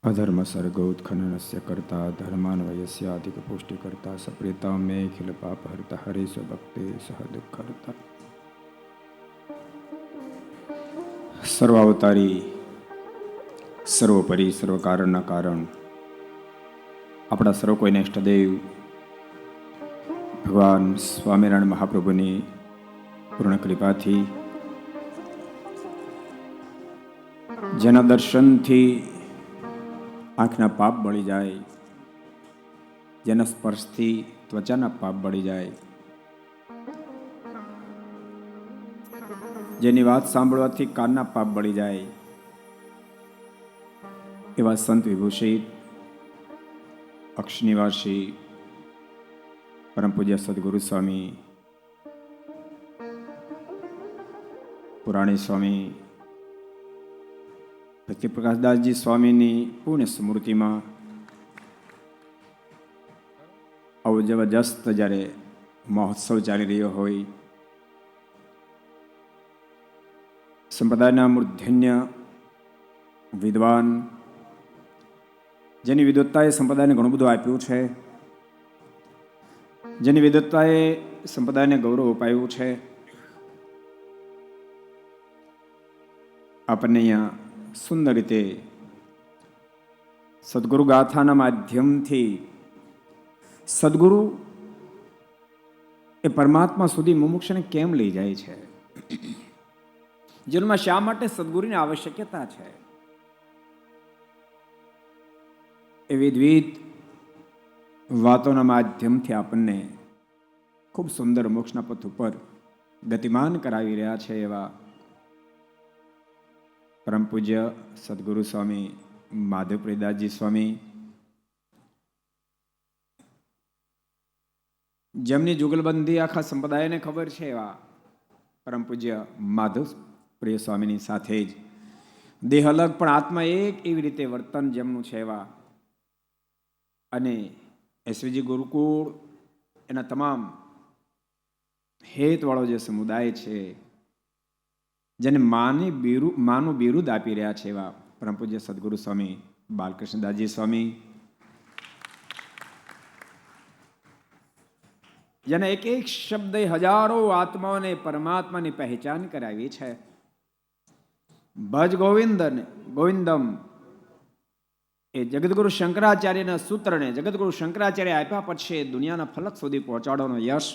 અધર્મ સર્ગોત્ખનનસ્ય કર્તા ધર્માન્વયસ્ય અધિક પુષ્ટિ કરતા સપ્રિયતા મે ખિલ પાપ હરતા હરે સ્વભક્તે સહ દુઃખ કરતા. સર્વાવતારી સર્વોપરી સર્વકારણના કારણ આપણા સર્વ કોઈના ઇષ્ટદેવ ભગવાન સ્વામિનારાયણ મહાપ્રભુની પૂર્ણ કૃપાથી જેના દર્શનથી આંખના પાપ બળી જાય, જેના સ્પર્શથી ત્વચાના પાપ બળી જાય, જેની વાત સાંભળવાથી કાનના પાપ બળી જાય, એવા સંત વિભૂષિત અક્ષનિવાસી પરમ પૂજ્ય સદગુરુ સ્વામી પુરાણી સ્વામી ભક્તિ પ્રકાશદાસજી સ્વામીની પુણ્ય સ્મૃતિમાં આવો જબરજસ્ત જ્યારે મહોત્સવ ચાલી રહ્યો હોય, સંપ્રદાયના મૂર્ધન્ય વિદ્વાન જેની વિદ્વત્તાએ સંપ્રદાયને ઘણું બધું આપ્યું છે, જેની વિદ્વત્તાએ સંપ્રદાયને ગૌરવ અપાયું છે, આપણને અહીંયા સુંદર રીતે સદગુરુ ગાથાના માધ્યમથી સદગુરુ એ પરમાત્મા સુધી મુમુક્ષને કેમ લઈ જાય છે, જીવનમાં શા માટે સદગુરુની આવશ્યકતા છે, એ વિવિધ વાતોના માધ્યમથી આપણને ખૂબ સુંદર મોક્ષના પથ ઉપર ગતિમાન કરાવી રહ્યા છે એવા પરમ પૂજ્ય સદગુરુ સ્વામી માધવપ્રિયદાસજી સ્વામી, જેમની જુગલબંધી આખા સંપ્રદાયને ખબર છે એવા પરમ પૂજ્ય માધવ પ્રિય સ્વામીની સાથે જ દેહ અલગ પણ આત્મા એક એવી રીતે વર્તન જેમનું છે એવા અને એસવીજી ગુરુકુળ એના તમામ હેતવાળો જે સમુદાય છે, જેને માનું બિરુદ આપી રહ્યા છે એવા પરમ પૂજ્ય સદગુરુ સ્વામી બાલકૃષ્ણદાસજી સ્વામી, જેને એક એક શબ્દ હજારો આત્માઓને પરમાત્માની પહેચાન કરાવી છે. ભજ ગોવિંદમ એ જગતગુરુ શંકરાચાર્યના સૂત્રને જગતગુરુ શંકરાચાર્ય આપ્યા પછી દુનિયાના ફલક સુધી પહોંચાડવાનો યશ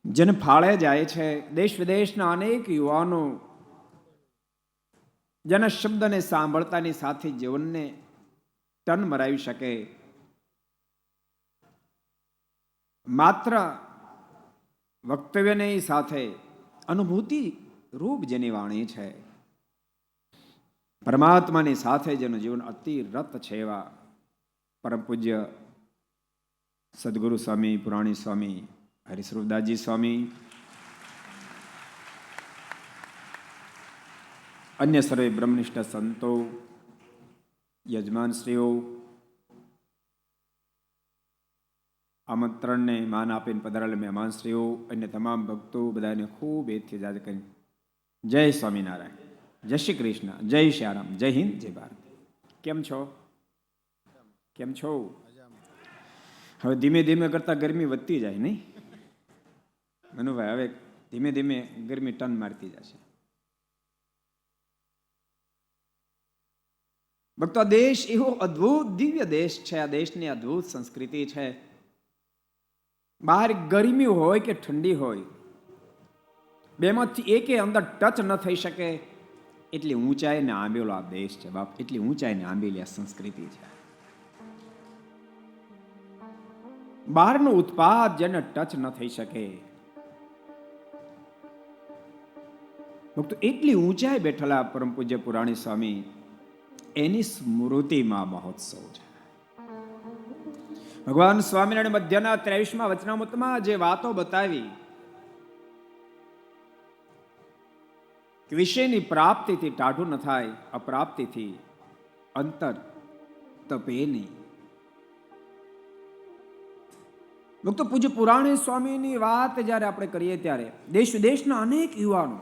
જેને ફાળે જાય છે. દેશ વિદેશના અનેક યુવાનો જેના શબ્દને સાંભળતાની સાથે જીવનને ટન મરાવી શકે, માત્ર વક્તવ્યની સાથે અનુભૂતિ રૂપ જેની વાણી છે, પરમાત્માની સાથે જેનું જીવન અતિરત છે એવા પરમ પૂજ્ય સદગુરુ સ્વામી પુરાણી સ્વામી હરિસ્વરૂપદાસજી સ્વામી, અન્ય સર્વે બ્રહ્મનિષ્ઠ સંતો, યજમાનશ્રીઓ, આમંત્રણને માન આપીને પધારેલા મહેમાનશ્રીઓ, અન્ય તમામ ભક્તો બધાને ખૂબ એથી જાજ કરી જય સ્વામિનારાયણ, જય શ્રી કૃષ્ણ, જય શ્યારામ, જય હિન્દ, જય ભારત. કેમ છો? કેમ છો? હવે ધીમે ધીમે કરતા ગરમી વધતી જાય નહીં મનુભાઈ? હવે ધીમે ધીમે ગરમી ટન મારતી જશે. ભક્તો, આ દેશ એવો અદ્ભુત દિવ્ય દેશ છે, આ દેશની અદ્ભુત સંસ્કૃતિ છે. બહાર ગરમી હોય કે ઠંડી હોય, બેમાંથી એકે અંદર ટચ ન થઈ શકે એટલી ઊંચાઈને આંબેલો આ દેશ છે બાપ, એટલી ઊંચાઈને આંબેલી આ સંસ્કૃતિ છે. બહારનું ઉત્પાદ જેને ટચ ન થઈ શકે, ભક્તો એટલી ઊંચાઈ બેઠેલા પરમ પૂજ્ય પુરાણી સ્વામી એની સ્મૃતિમાં મહોત્સવ છે. ભગવાન સ્વામિનારાયણ મધ્યના 23મા વચનામૃતમાં જે વાતો બતાવી કે વિષયની પ્રાપ્તિથી ટાઢું ન થાય, અપ્રાપ્તિથી અંતર તપે નહીં. ભક્તો, પૂજ્ય પુરાણી સ્વામીની વાત જ્યારે આપણે કરીએ ત્યારે દેશ વિદેશના અનેક યુવાનો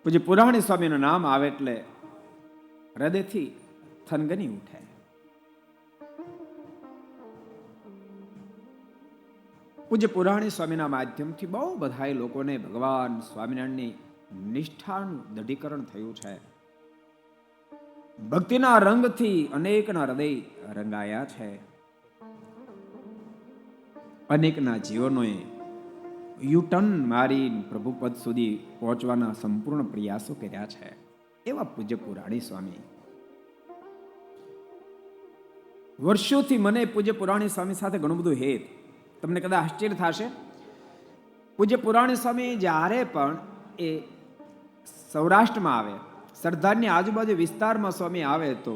પૂજ્ય પુરાણી સ્વામીનું નામ આવે એટલે હૃદયથી થનગની ઉઠે. પૂજ્ય પુરાણી સ્વામીના માધ્યમથી બહુ બધા લોકોને ભગવાન સ્વામિનારાયણની નિષ્ઠાનું દઢીકરણ થયું છે. ભક્તિના રંગથી અનેકના હૃદય રંગાયા છે. અનેકના જીવનોએ યુટર્ન મારી પ્રભુ પદ સુધી પહોંચવાના સંપૂર્ણ પ્રયાસો કર્યા છે. એવા પૂજ્ય પુરાણી સ્વામી. વર્ષોથી મને પૂજ્ય પુરાણી સ્વામી સાથે ઘણું બધું હેત. તમને કદાચ આશ્ચર્ય થશે, પૂજ્ય પુરાણી સ્વામી જ્યારે પણ એ સૌરાષ્ટ્રમાં આવે, સરદારની આજુબાજુ વિસ્તારમાં સ્વામી આવે તો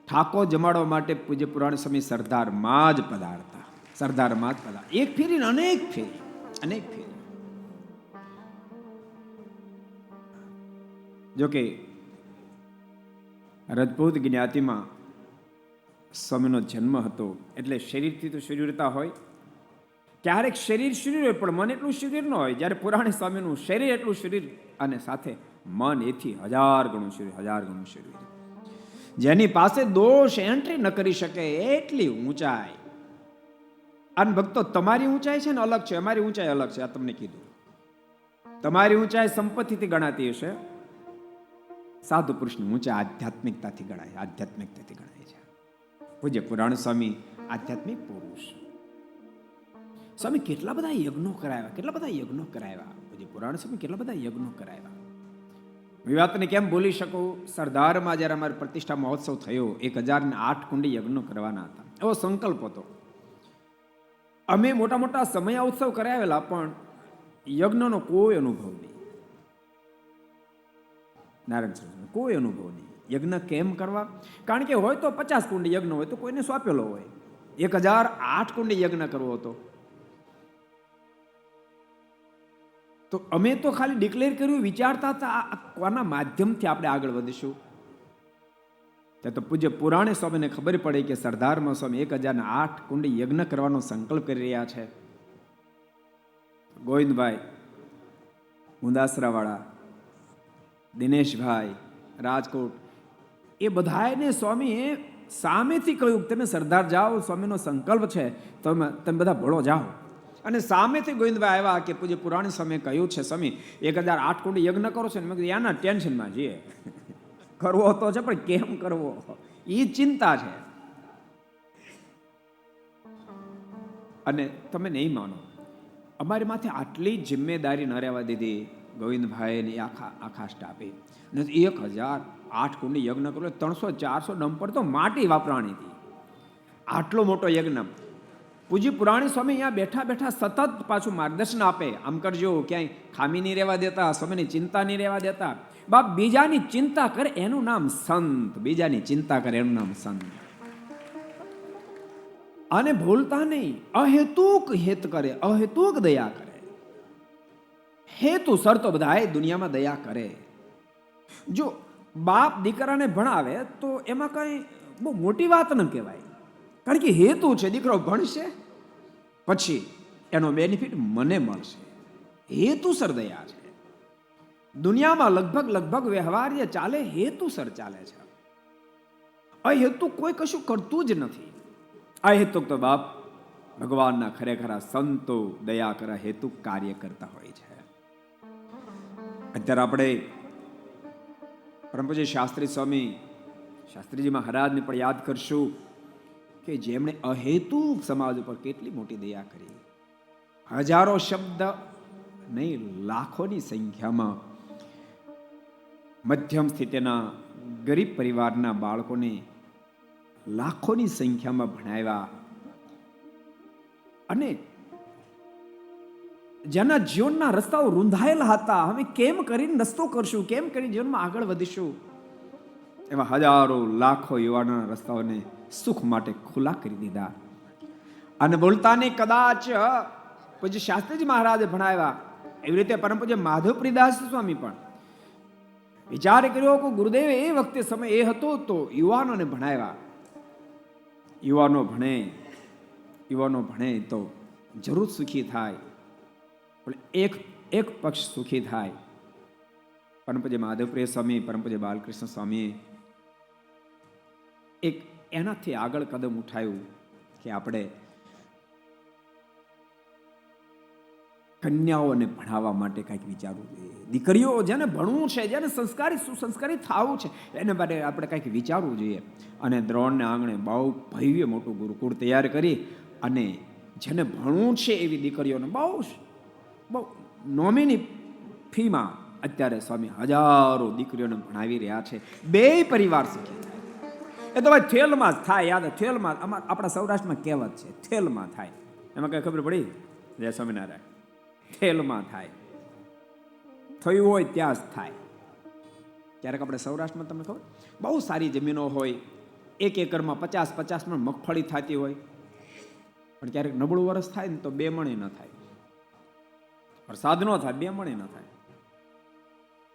ઠાકોર જમાડવા માટે પૂજ્ય પુરાણી સ્વામી સરદારમાં જ પધારતા. સરદારમાં જ પધારતા. એક ફેરી અનેક ફેરી, અનેક ફેરી. જોકે રજપૂત જ્ઞાતિમાં સ્વામીનો જન્મ હતો એટલે શરીરથી તો શરીરતા હોય. ક્યારેક શરીર શરીર હોય પણ મન એટલું શરીર ન હોય. જ્યારે પુરાણી સ્વામીનું શરીર એટલું શરીર અને સાથે મન એથી 1000 ગણું શરીર, 1000 ગણું શરીર. જેની પાસે દોષ એન્ટ્રી ન કરી શકે એટલી ઊંચાઈ. અને ભક્તો, તમારી ઊંચાઈ છે ને અલગ છે, અમારી ઊંચાઈ અલગ છે. આ તમને કીધું. તમારી ઊંચાઈ સંપત્તિથી ગણાતી હશે, સાધુ પુરુષની ઊંચાઈ આધ્યાત્મિકતાથી ગણાય, આધ્યાત્મિકતાથી ગણાય છે. પૂજ્ય પુરાણ સ્વામી આધ્યાત્મિક પુરુષ. સ્વામી કેટલા બધા યજ્ઞો કરાવ્યા, કેટલા બધા યજ્ઞો કરાવ્યા. પૂજ્ય પુરાણ સ્વામી કેટલા બધા યજ્ઞો કરાવ્યા. એ વાતને કેમ ભૂલી શકું? સરદારમાં જ્યારે અમારો પ્રતિષ્ઠા મહોત્સવ થયો, 1008 કુંડી યજ્ઞો કરવાના હતા. એવો સંકલ્પ હતો. અમે મોટા મોટા સમય ઉત્સવ કરાવેલા, પણ યજ્ઞનો કોઈ અનુભવ નહીં. નારાયણ સ્વામી કોઈ અનુભવ નહીં. યજ્ઞ કેમ કરવા? કારણ કે હોય તો 50 કુંડી યજ્ઞ હોય તો કોઈને સોંપેલો હોય. 1008 કુંડી યજ્ઞ કરવો હતો તો અમે તો ખાલી ડિક્લેર કર્યું, વિચારતા હતા કોના માધ્યમથી આપણે આગળ વધીશું. ત્યાં તો પૂજ્ય પુરાણે સ્વામીને ખબર પડી કે સરદારમાં સ્વામી 1008 કુંડી યજ્ઞ કરવાનો સંકલ્પ કરી રહ્યા છે. ગોવિંદભાઈ મુંદાસરાવાળા, દિનેશભાઈ રાજકોટ, એ બધાને સ્વામીએ સામેથી કહ્યું તમે સરદાર જાઓ, સ્વામીનો સંકલ્પ છે, તમે બધા ભળો જાઓ. અને સામેથી ગોવિંદભાઈ આવ્યા કે પૂજ્ય પુરાણી સ્વામીએ કહ્યું છે સ્વામી 1008 કુંડી યજ્ઞ કરો છો ને. મેં કીધું એના ટેન્શનમાં જઈએ, કરવો તો છે પણ કેમ કરવો એ ચિંતા છે. અને તમે નહીં માનો, અમારી માથે આટલી જિમ્મેદારી ન રહેવા દીધી ગોવિંદભાઈ આખા સ્ટાફે. 1008 કુંડી યજ્ઞ કરો, 300-400 ડમ્પર તો માટી વાપરાણી હતી. આટલો મોટો યજ્ઞ. પૂજ્ય પુરાણી સ્વામી અહીંયા બેઠા બેઠા સતત પાછું માર્ગદર્શન આપે, આમ કરજો, ક્યાંય ખામી નહીં રહેવા દેતા, સ્વામીની ચિંતા નહીં રહેવા દેતા. બાપ બીજાની ચિંતા કરે એનું નામ સંત, બીજાની ચિંતા કરે એનું નામ સંત. અને ભૂલતા નહીં, અહેતુક હિત કરે, અહેતુક દયા કરે. હેતુ સર તો બધા દુનિયામાં દયા કરે. જો બાપ દીકરાને ભણાવે તો એમાં કઈ બહુ મોટી વાત ન કહેવાય, કારણ કે હેતુ છે દીકરો ભણશે પછી એનો બેનિફિટ મને મળશે. હેતુસર દયા છે. દુનિયામાં લગભગ વ્યવહાર જે ચાલે હેતુસર ચાલે છે. અહેતુ કોઈ કશું કરતું જ નથી. અહેતુક તો બાપ ભગવાનના ખરેખર સંતો દયા કરે, હેતુક કાર્ય કરતા હોય છે. અત્યારે આપણે પરમ પૂજ્ય શાસ્ત્રી સ્વામી, શાસ્ત્રીજી મહારાજને પણ યાદ કરશું કે જેમણે અહેતુક સમાજ ઉપર કેટલી મોટી દયા કરી. હજારો શબ્દ નહીં, લાખોની સંખ્યામાં મધ્યમ સ્થિતિના ગરીબ પરિવારના બાળકોને લાખોની સંખ્યામાં ભણાવ્યા. અને જેના જીવનના રસ્તાઓ રૂંધાયેલા હતા, હવે કેમ કરીને રસ્તો કરશું, કેમ કરીને જીવનમાં આગળ વધીશું, એવા હજારો લાખો યુવાનોના રસ્તાઓને સુખ માટે ખુલ્લા કરી દીધા. અને બોલતાને કદાચ પૂજ્ય શાસ્ત્રીજી મહારાજે ભણાવ્યા, એવી રીતે પરમ પૂજ્ય માધવપ્રિદાસ સ્વામી પણ વિચાર કર્યો કે ગુરુદેવે એ વખતે સમય એ હતો તો યુવાનોને ભણાવ્યા. યુવાનો ભણે તો જરૂર સુખી થાય, પણ એક પક્ષ સુખી થાય. પરમ પૂજ્ય માધવપ્રિય સ્વામી, પરમ પૂજ્ય બાલકૃષ્ણ સ્વામી એક એનાથી આગળ કદમ ઉઠાયું કે આપણે કન્યાઓને ભણાવવા માટે કંઈક વિચારવું જોઈએ. દીકરીઓ જેને ભણવું છે, જેને સંસ્કારી સુસંસ્કારી થવું છે, એને માટે આપણે કંઈક વિચારવું જોઈએ. અને દ્રોણને આંગણે બહુ ભવ્ય મોટું ગુરુકુળ તૈયાર કરી અને જેને ભણવું છે એવી દીકરીઓને બહુ નોમિની ફીમાં અત્યારે સ્વામી હજારો દીકરીઓને ભણાવી રહ્યા છે. બે પરિવાર શીખે. એ તો ભાઈ થેલમાં જ થાય. યાદ થેલમાં, આપણા સૌરાષ્ટ્રમાં કહેવત છે, થેલમાં થાય. એમાં કઈ ખબર પડી? જય સ્વામિનારાયણ. થેલમાં થાય, થયું હોય ત્યાં જ થાય. ક્યારેક આપણે સૌરાષ્ટ્રમાં તમને ખબર, બહુ સારી જમીનો હોય, 1 એકરમાં 50 મણ મગફળી થતી હોય, પણ ક્યારેક નબળું વરસ થાય ને તો 2 મણ ન થાય, વરસાદ ન થાય 2 મણ ન થાય,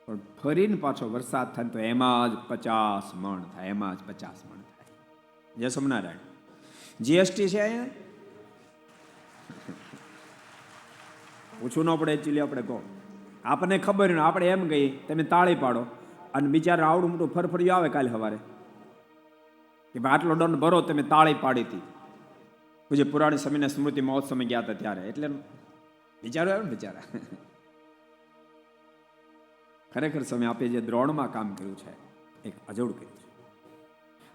પણ ફરીને પાછો વરસાદ થાય તો એમાં જ 50 મણ થાય, એમાં જ 50 મણ થાય. જય સ્વામિનારાયણ. જીએસટી છે અહીંયા, પૂછવું ન પડે. એકચ્યુઅલી આપણે કહો, આપણને ખબર ને આપણે એમ કહીએ તમે તાળી પાડો, અને બિચારા આવડું મોટું ફરફરિયું આવે કાલે સવારે કે ભાઈ આટલો દંડ ભરો, તમે તાળી પાડી હતી. પૂજ્ય પુરાણી સમયના સ્મૃતિ મહોત્સવમાં ગયા હતા ત્યારે, એટલે વિચારો આવ્યો ને બિચારા. ખરેખર સમય આપે જે દ્રોણમાં કામ કર્યું છે, એક અજોડ કર્યું છે.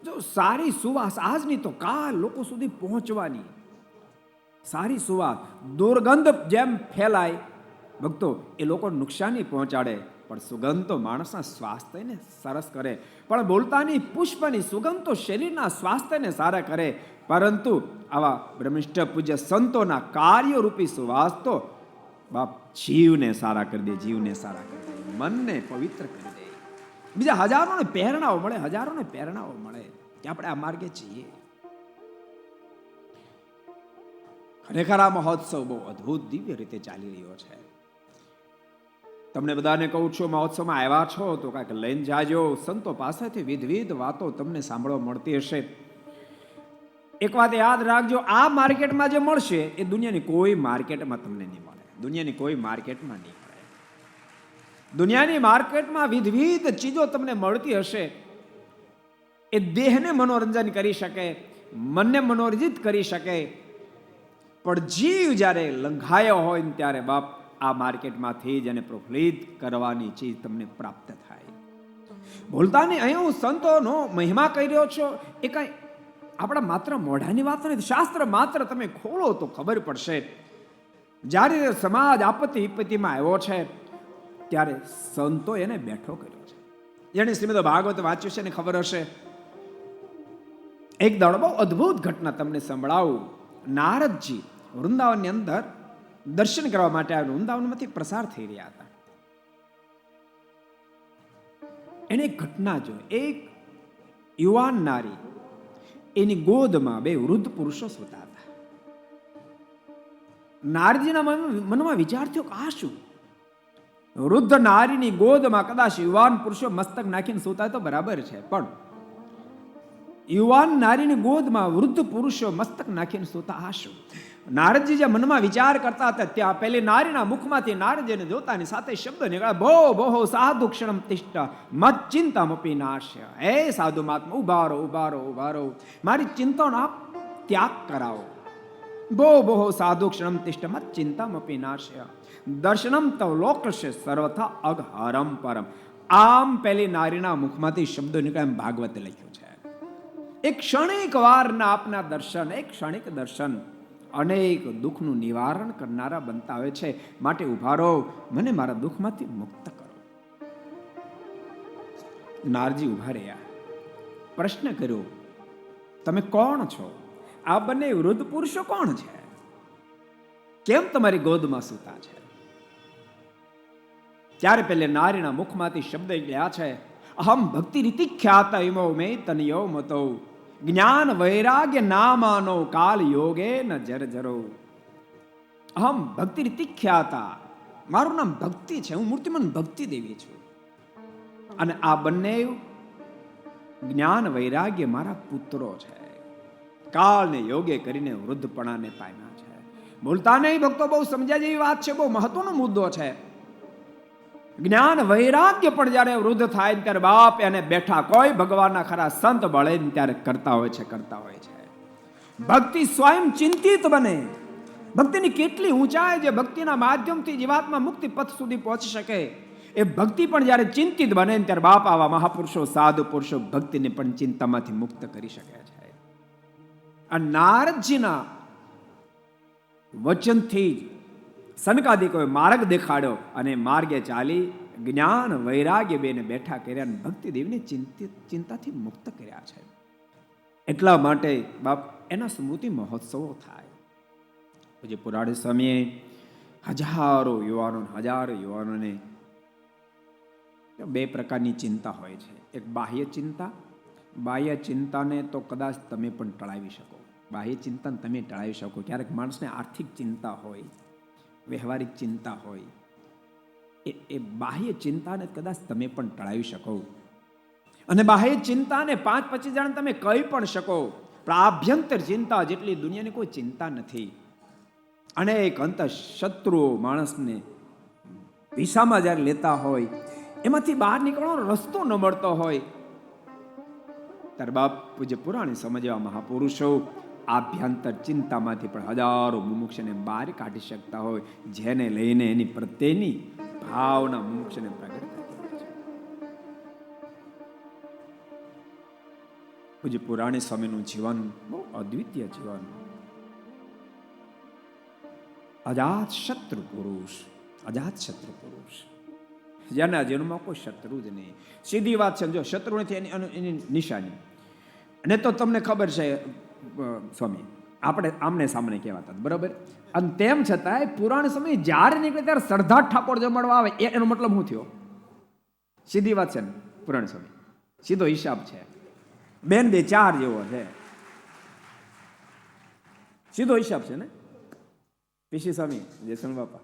જો સારી સુવાસ આજની તો કાલ લોકો સુધી પહોંચવાની, સારી સુવાસ દુર્ગંધ જેમ ફેલાય ભક્તો, એ લોકો નુકસાની પહોંચાડે, પણ સુગંધ તો માણસના સ્વાસ્થ્યને સરસ કરે. પણ બોલતાની પુષ્પની સુગંધ તો શરીરના સ્વાસ્થ્યને સારા કરે. પરંતુ આવા બ્રહ્મનિષ્ઠ પૂજ્ય સંતોના કાર્યરૂપી સુવાસ તો બાપ જીવને સારા કરી દે, જીવને સારા કરી દે, મનને પવિત્ર કરી દે. બીજા હજારોને પ્રેરણાઓ મળે, હજારોને પ્રેરણાઓ મળે કે આપણે આ માર્ગે છીએ. ખરેખર આ મહોત્સવ બહુ અદ્ભુત દિવ્ય રીતે ચાલી રહ્યો છે. તમને બધાને કહું છું, મહોત્સવમાં આવ્યા છો તો કાંઈક લઈને જાજો. સંતો પાસેથી વિવિધ વાતો તમને સાંભળવા મળતી હશે. એક વાત યાદ રાખજો, આ માર્કેટમાં જે મળશે એ દુનિયાની કોઈ માર્કેટમાં તમને નહીં મળે. દુનિયાની કોઈ માર્કેટમાં નહીં મળે. દુનિયાની માર્કેટમાં વિવિધ ચીજો તમને મળતી હશે. એ દેહને મનોરંજન કરી શકે, મનને મનોરંજિત કરી શકે, પણ જીવ જ્યારે લંઘાયો હોય ને ત્યારે બાપ આ માર્કેટમાંથી જ એને પ્રફુલ્લિત કરવાની ચીજ તમને પ્રાપ્ત થાય. બોલતા નહીં, અહીં હું સંતોનો મહિમા કહી રહ્યો છો, એ કાંઈ આપણા માત્ર મોઢાની વાત નથી. શાસ્ત્ર માત્ર તમે ખોલો તો ખબર પડશે. જ્યારે સમાજ આપત્તિ વિપત્તિમાં આવ્યો છે ત્યારે સંતો એને બેઠો કર્યો છે. જેને શ્રીમદ ભાગવત વાંચ્યું છે એને ખબર હશે. એક દાડો બહુ અદ્ભુત ઘટના તમને સંભળાવું. નારદજી વૃંદાવનની અંદર દર્શન કરવા માટે આવ્યા, વૃંદાવનમાંથી પ્રસાર થઈ રહ્યા હતા. એને એક ઘટના જોઈ. એક યુવાન નારી, એની ગોદમાં 2 વૃદ્ધ પુરુષો સૂતા હતા. નારદજીના મનમાં વિચાર થયો કે આ શું? વૃદ્ધ નારીની ગોદમાં કદાચ યુવાન પુરુષો મસ્તક નાખીને સૂતા તો બરાબર છે, પણ યુવાન નારીની ગોદમાં વૃદ્ધ પુરુષો મસ્તક નાખીને સૂતા આ શું? નારદજી જે મનમાં વિચાર કરતા હતા ત્યાં પેલી નારીના મુખમાંથી નારદજીને જોતાની સાથે શબ્દ નીકળ્યા, ભો ભો સાધુ ક્ષણમ તિષ્ઠ મત ચિંતામપી નાશ્ય. હે સાધુ મહાત્મા, ઉભા રહો, ઉભા રહો, ઉભા રહો, મારી ચિંતાનો આપ ત્યાગ કરાવો. ભો ભો સાધુ ક્ષણમ તિષ્ઠ મત ચિંતામપી નાશ્ય દર્શનમ તવ લોકસ્ય સર્વથા અઘહરમ પરમ. આમ પેલી નારીના મુખમાંથી શબ્દો નીકળ્યા એમ ભાગવતે લખ્યું છે. એક ક્ષણિક વારના આપના દર્શન, એક ક્ષણિક દર્શન અનેક દુઃખનું નિવારણ કરનારા બનતા હોય છે. માટે ઉભા રહો, મને મારા દુઃખમાંથી મુક્ત કરો. નારજી ઉભા રહ્યા, પ્રશ્ન કર્યો, તમે કોણ છો? આ બંને વૃદ્ધ પુરુષો કોણ છે? કેમ તમારી ગોદમાં સૂતા છે? ત્યારે પેલે નારીના મુખમાંથી શબ્દ ગયા છે, અહમ ભક્તિ રીતિ ખ્યાત ઇમો મે તનયો મતો જ્ઞાન વૈરાગ્ય નામાનો કાલ યોગે ન જરજરો. અહમ ભક્તિ રીતિ ખ્યાતા, મારું નામ ભક્તિ છે, હું મૂર્તિમંત ભક્તિ દેવી છું. અને આ બંને જ્ઞાન વૈરાગ્ય મારા પુત્રો છે. કાળને યોગે કરીને વૃદ્ધપણાને પામ્યા છે. બોલતા નહીં ભક્તો, બહુ સમજ્યા જેવી વાત છે, બહુ મહત્વનો મુદ્દો છે. જ્ઞાન વૈરાગ્ય પણ જ્યારે વૃદ્ધ થાય ને ત્યારે બાપ એને બેઠા કોઈ ભગવાનના ખરા સંત બળે ને ત્યારે કરતા હોય છે. ભક્તિ સ્વયં ચિંતિત બને. ભક્તિની કેટલી ઊંચાઈ જે ભક્તિના માધ્યમથી જીવાત્મા મુક્તિ પથ સુધી પહોંચી શકે. એ ભક્તિ પણ જ્યારે ચિંતિત બને ને ત્યારે બાપ આવા મહાપુરુષો સાધુ પુરુષો ભક્તિને પણ ચિંતામાંથી મુક્ત કરી શકે છે. આ નારદજીના વચનથી જ સનકાદિકોએ માર્ગ દેખાડ્યો અને માર્ગે ચાલી જ્ઞાન વૈરાગ્ય બેને બેઠા કર્યા અને ભક્તિ દેવને ચિંતાથી મુક્ત કર્યા છે. એટલા માટે બાપ એના સ્મૃતિ મહોત્સવો થાય. જે પુરાણ સમયે હજારો યુવાનોને બે પ્રકારની ચિંતા હોય છે. એક બાહ્ય ચિંતાને તો કદાચ તમે પણ ટળાવી શકો. બાહ્ય ચિંતાને તમે ટળાવી શકો. ક્યારેક માણસને આર્થિક ચિંતા હોય, વ્યવહારિક ચિંતા હોય, એ બાહ્ય ચિંતાને કદાચ તમે પણ ટળાવી શકો. અને બાહ્ય ચિંતાને 5-25 જણ તમે કહી પણ શકો, પણ આભ્યંતર ચિંતા જેટલી દુનિયાની કોઈ ચિંતા નથી. અનેક અંત શત્રુઓ માણસને વિસામાં જ્યારે લેતા હોય, એમાંથી બહાર નીકળવાનો રસ્તો ન મળતો હોય, ત્યારે બાપ પૂજ્ય પુરાણી સમજવા મહાપુરુષો આભ્યંતર ચિંતામાંથી પણ હજારો મુમુક્ષને બહાર કાઢી શકતા હોય, જેને લઈને એની પ્રત્યેની ભાવના મુમુક્ષને પ્રગટ થતી હોય છે. પૂજ્ય પુરાણી સ્વામીનું જીવન બહુ અદ્વિતીય જીવન. અજાત શત્રુ પુરુષ, જેના જીવનમાં કોઈ શત્રુ જ નહીં. સીધી વાત છે, જો શત્રુ નથી એની નિશાની. અને તો તમને ખબર છે સ્વામી, આપણે આમને સામને કહેવાતા બરાબર. અને તેમ છતાંય પુરાણ સમય જ્યારે નીકળે ત્યારે સરદાર ઠાકોર જમાડવા આવે, એનો મતલબ શું થયો? સીધી વાત છે ને, પુરાણ સમય સીધો હિસાબ છે. 2 ને 2 4 જેવો છે, સીધો હિસાબ છે ને. પીસી સ્વામી જયસન બાપા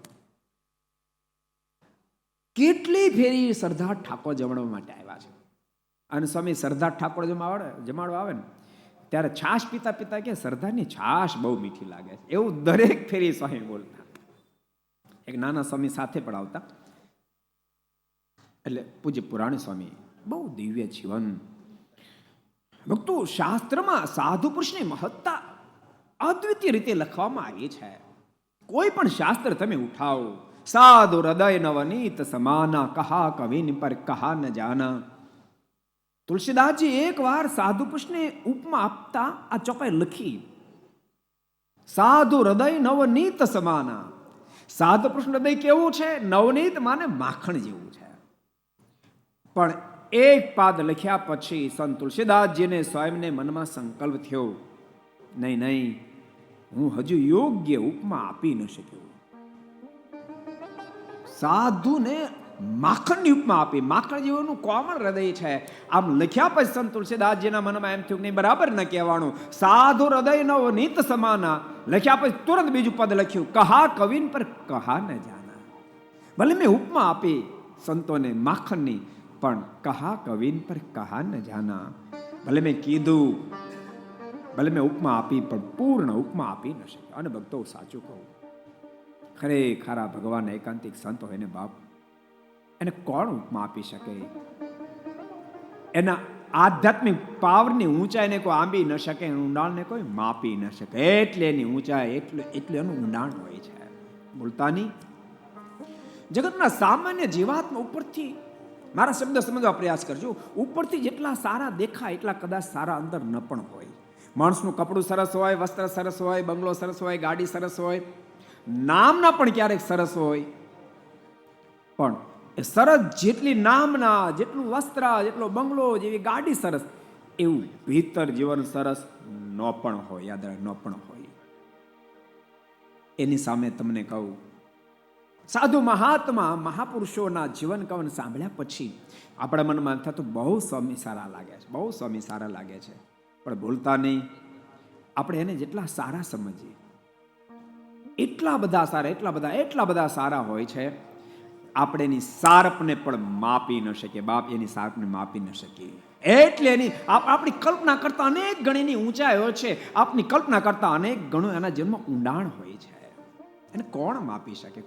કેટલી ફેરી સરદાર ઠાકોર જમાડવા માટે આવ્યા છે. અને સ્વામી સરદાર ઠાકોર જમાડવા આવે ને ત્યારે છાશ પીતા કે સરદારની છાશ બહુ મીઠી લાગે છે, એવું દરેક ફેરી સ્વામી બોલતા. એક નાના સ્વામી સાથે પણ આવતા. એટલે પૂજ્ય પુરાણી સ્વામી બહુ દિવ્ય જીવન. ભક્તો, શાસ્ત્રમાં સાધુ પુરુષની મહત્તા અદ્વિતીય રીતે લખવામાં આવી છે. કોઈ પણ શાસ્ત્ર તમે ઉઠાવો, સાધુ હૃદય નવનીત સમાના, કહા કવિન પર કહા ન જાના. તુલસીદાસજી એક વાર સાધુ પુરુષને ઉપમા આપતા આ ચોપાઈ લખી, સાધુ હૃદય નવનીત સમાના. સાધુ પુરુષ હૃદય કેવું છે? નવનીત માને માખણ જેવું છે. પણ એક પાદ લખ્યા પછી સંત તુલસીદાસજીને સ્વયંને મનમાં સંકલ્પ થયો, નહીં, હું હજુ યોગ્ય ઉપમા આપી ન શક્યો. સાધુને માખણની ઉપમા આપી. માખણ જેવું કોમળ હૃદય છે. આમ લખ્યા પછી સંત તુલસીદાસજીના મનમાં એમ થયું કે નહીં, બરાબર ન કહેવાનું. સાધુ હૃદય નવનીત સમાના લખ્યા પછી તુરંત બીજું પદ લખ્યું, કહા કવિન પર કહા ન જાના. ભલે મેં ઉપમા આપી સંતોને માખણની, પણ કહા કવિન પર કહા ન જાના. ભલે મેં કીધું, ભલે મેં ઉપમા આપી, પણ પૂર્ણ ઉપમા આપી ન શક્યો. અને ભક્તો, સાચું કહું, ખરેખરા ભગવાન એકાંતિક સંત હોય ને બાપ, એને કોણ ઉપમા આપી શકે? એના આધ્યાત્મિક પાવરની ઊંચાઈને કોઈ આંબી ન શકે, ઊંડાણને કોઈ માપી ન શકે. એટલે એની ઊંચાઈ, એટલું એનું ઊંડાણ હોય છે. બોલતાની જગતના સામાન્ય જીવાત્મા ઉપરથી, મારા શબ્દ સમજવા પ્રયાસ કરજો, ઉપરથી જેટલા સારા દેખાય એટલા કદાચ સારા અંદર ન પણ હોય. માણસનું કપડું સરસ હોય, વસ્ત્ર સરસ હોય, બંગલો સરસ હોય, ગાડી સરસ હોય, નામના પણ ક્યારેક સરસ હોય, પણ એ સરસ જેટલી નામના, જેટલું વસ્ત્ર, જેટલો બંગલો, જેવી ગાડી સરસ, એવું ભીતર જીવન સરસ ન પણ હોય. યાદ રાખ, ન પણ હોય. એની સામે તમને કહું, સાધુ મહાત્મા મહાપુરુષોના જીવન કવન સાંભળ્યા પછી આપણા મનમાં થતું બહુ સ્વામી સારા લાગે છે, બહુ સ્વામી સારા લાગે છે. પણ ભૂલતા નહીં, આપણે એને જેટલા સારા સમજીએ એટલા બધા સારા હોય છે. આપણે એની સારપને પણ માપી ન શકીએ. બાપ, એની સારપને માપી ન શકીએ. એટલે એની આપણી કલ્પના કરતા અનેક ગણીની ઊંચાઈ હોય છે. આપની કલ્પના કરતા અનેક ગણું એના જન્મ ઊંડાણ હોય છે. એને કોણ માપી શકે?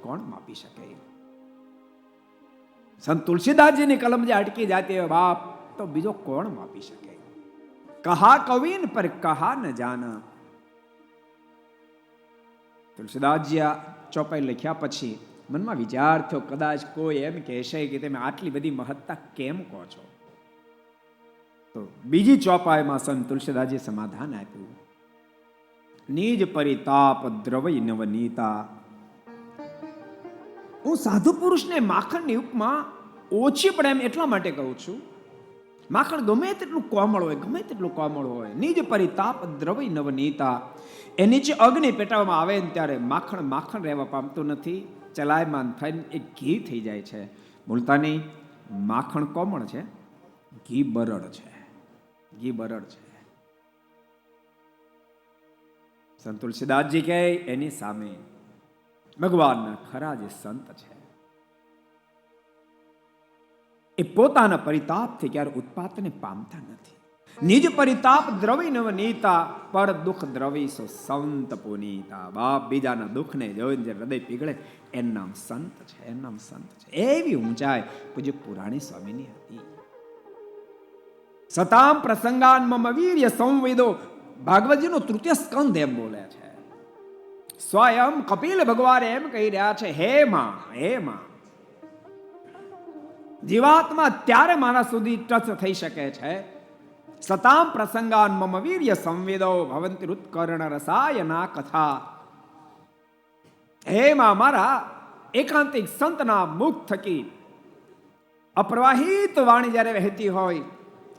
સંત તુલસીદાસજીની કલમ જે અટકી જાતી હોય બાપ, તો બીજો કોણ માપી શકે? કહા કવિન પર કહા ન જાના. તુલસીદાસજી આ ચોપાઈ લખ્યા પછી મનમાં વિચાર થયો, કદાચ કોઈ એમ કહેશે કે તમે આટલી બધી મહત્તા કેમ કહો છો? તો બીજી ચોપાઈમાં સંત તુલસીદાસજી સમાધાન આપ્યું. નિજ પરિતાપ દ્રવય નવનીતા. હું સાધુ પુરુષને માખણની ઉપમા ઓછી પડે એમ એટલા માટે કહું છું. માખણ ગમે તેટલું કોમળ હોય, ગમે તેટલું કોમળ હોય, નિજ પરિતાપ દ્રવય નવનીતા. એ નીચે અગ્નિ પેટાવવામાં આવે ને ત્યારે માખણ માખણ રહેવા પામતું નથી, ચલાયમાન થઈને એ ઘી થઈ જાય છે. ભૂલતા નહીં, માખણ કોમળ છે, ઘી બરડ છે. ઘી બરડ છે. સંત તુલસીદાસજી કહે એની સામે ભગવાનના ખરા જે સંત છે એ પોતાના પરિતાપથી ક્યારે ઉત્પાતને પામતા નથી. નિજ પરિતાપ દ્રવી નવનીતા, પર દુઃખ દ્રવી સો સંત પુનીતા. બાપ, બીજાના દુઃખને જોઈને જે હૃદય પીગળે એનું નામ સંત છે, એનું નામ સંત છે. એવી ઊંચાઈ પૂજ્ય પુરાણી સ્વામીની હતી. સતામ પ્રસંગાન મમ વીર્ય સંવેદો. ભાગવતજીનો તૃતીય સ્કંદ એમ બોલે છે. સ્વયં કપિલ ભગવાન એમ કહી રહ્યા છે, હે માં, હે માં, જીવાત્મા ત્યારે મારા સુધી ટચ થઈ શકે છે. સતામ પ્રસંગાન મમ વીર્ય સંવેદો ભવંતિ ઉત્કર્ણ રસાયના કથા. હે માં, મારા એકાંતિક સંતના મુખ થકી અપ્રવાહિત વાણી જ્યારે વહેતી હોય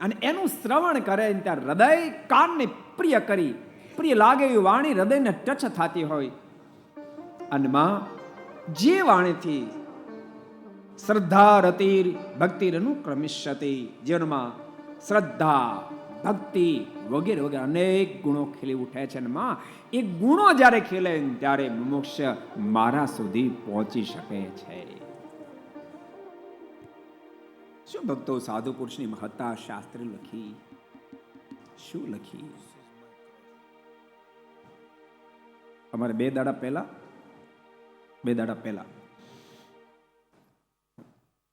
અને એનું શ્રવણ કરે ત્યારે હૃદય કાનને પ્રિય કરી, પ્રિય લાગે એવી વાણી હૃદયને ટચ થતી હોય. અને માં, જે વાણીથી શ્રદ્ધા રતિર ભક્તિર અનુક્રમિષ્યતિ, જીવનમાં શ્રદ્ધા ભક્તિ વગેરે વગેરે અનેક ગુણો ખીલી ઉઠે છે. અને માં, એ ગુણો જ્યારે ખીલે ત્યારે મોક્ષ મારા સુધી પહોંચી શકે છે. શું ભક્તો સાધુ પુરુષની મહત્તા શાસ્ત્રે લખી? શું લખી? અમારે બે દાડા પહેલા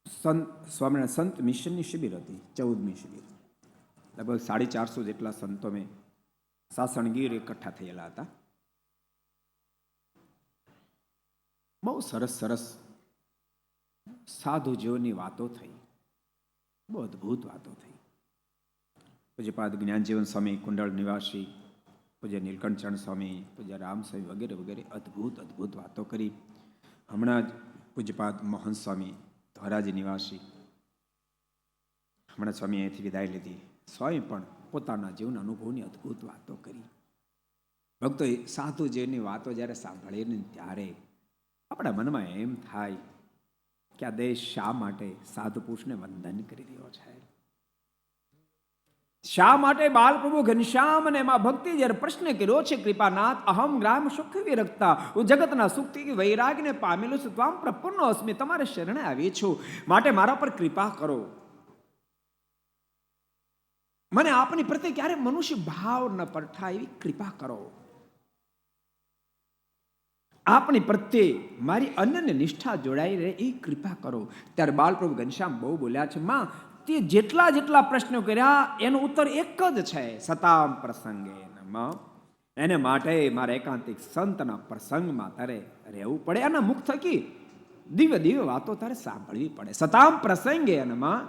સ્વામિનારાયણ સંત મિશનની શિબિર હતી, 14મી શિબિર. લગભગ 450 જેટલા સંતો મેં સાસણગીર એકઠા થયેલા હતા. બહુ સરસ સરસ સાધુ જીવનની વાતો થઈ, બહુ અદભુત વાતો થઈ. પૂજ્યપાદ જ્ઞાનજીવન સ્વામી કુંડળ નિવાસી, પૂજ્ય નીલકંઠચરણ સ્વામી, પૂજ્ય રામ સ્વામી વગેરે વગેરે અદભુત અદભુત વાતો કરી. હમણાં જ પૂજ્યપાદ મોહન સ્વામી ધોરાજી નિવાસી, હમણાં સ્વામી અહીંથી વિદાય લીધી. સ્વામી પણ પોતાના જીવનના અનુભવની અદભુત વાતો કરી. ભક્તો, સાધુ જીવનની વાતો જ્યારે સાંભળીએ ને ત્યારે આપણા મનમાં એમ થાય કે આ દેશ શા માટે સાધુ પુરુષને વંદન કરી રહ્યો છે? શા માટે બાલપ્રભુ ઘનશ્યામ અને એમાં ભક્તિ જ્યારે પ્રશ્ન કર્યો છે, કૃપાનાથ અહમ ગ્રામ સુખ વિરક્તા, હું જગતના સુખથી વૈરાગને પામેલું છું, ત્વામ પ્રપન્નો અસ્મિ, તમારે શરણે આવી છું, માટે મારા પર કૃપા કરો. મને આપની પ્રત્યે ક્યારે મનુષ્ય ભાવ ન પરઠાય એવી કૃપા કરો. આપની પ્રત્યે મારી અનન્ય નિષ્ઠા જોડાઈ રહે એ કૃપા કરો. ત્યારે બાલપ્રભુ ઘનશ્યામ બહુ બોલ્યા છે, માં, તે જેટલા જેટલા પ્રશ્નો કર્યા એનો ઉત્તર એક જ છે, સતામ પ્રસંગે. એને માટે મારે એકાંતિક સંતના પ્રસંગમાં તારે રહેવું પડે, એના મુખ થકી દિવ્ય દિવ્ય વાતો તારે સાંભળવી પડે. સતામ પ્રસંગે એનામાં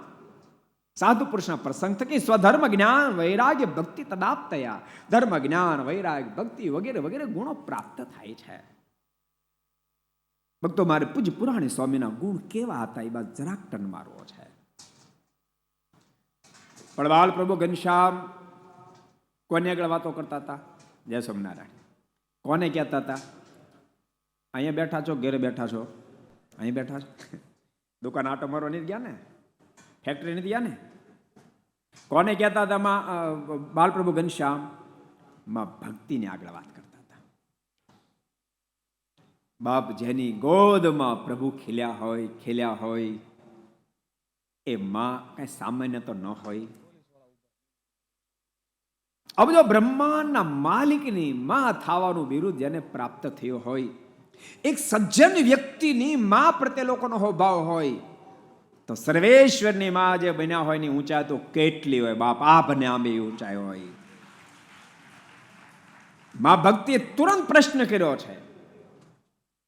સાધુ પુરુષના પ્રસંગ થકી સ્વધર્મ જ્ઞાન વૈરાગ્ય ભક્તિ તદાપ્તયા, ધર્મ જ્ઞાન વૈરાગ્ય ભક્તિ વગેરે વગેરે ગુણો પ્રાપ્ત થાય છે. ભક્તો, મારે પૂજ્ય પુરાણી સ્વામીના ગુણ કેવા હતા એ બાદ જરાક ટન મારવો છે. પણ બાલ પ્રભુ ઘનશ્યામ કોને આગળ વાતો કરતા હતા? જય સ્વામિનારાયણ. કોને કહેતા હતા? અહીંયા બેઠા છો, ઘેરે બેઠા છો, અહીં બેઠા છો, દુકાન આટો મારવા નથી ગયા ને, ફેક્ટરી નથી ગયા ને? કોને કહેતા હતા? બાલપ્રભુ ઘનશ્યામ માં ભક્તિને આગળ વાત કરતા હતા. બાપ, જેની ગોદમાં પ્રભુ ખીલ્યા હોય એ માં કઈ સામાન્ય તો ન હોય. અબજો બ્રહ્માંડના માલિકની માં થવાનું બિરુદ જેને પ્રાપ્ત થયો હોય, એક સજ્જન વ્યક્તિની માં પ્રત્યે લોકોનો ભાવ હોય, તો સર્વેશ્વરની માં જે બન્યા હોય ની ઊંચાઈ તો કેટલી હોય બાપ, આ બને આંબે ઊંચાઈ હોય. માં ભક્તિએ તુરંત પ્રશ્ન કર્યો છે,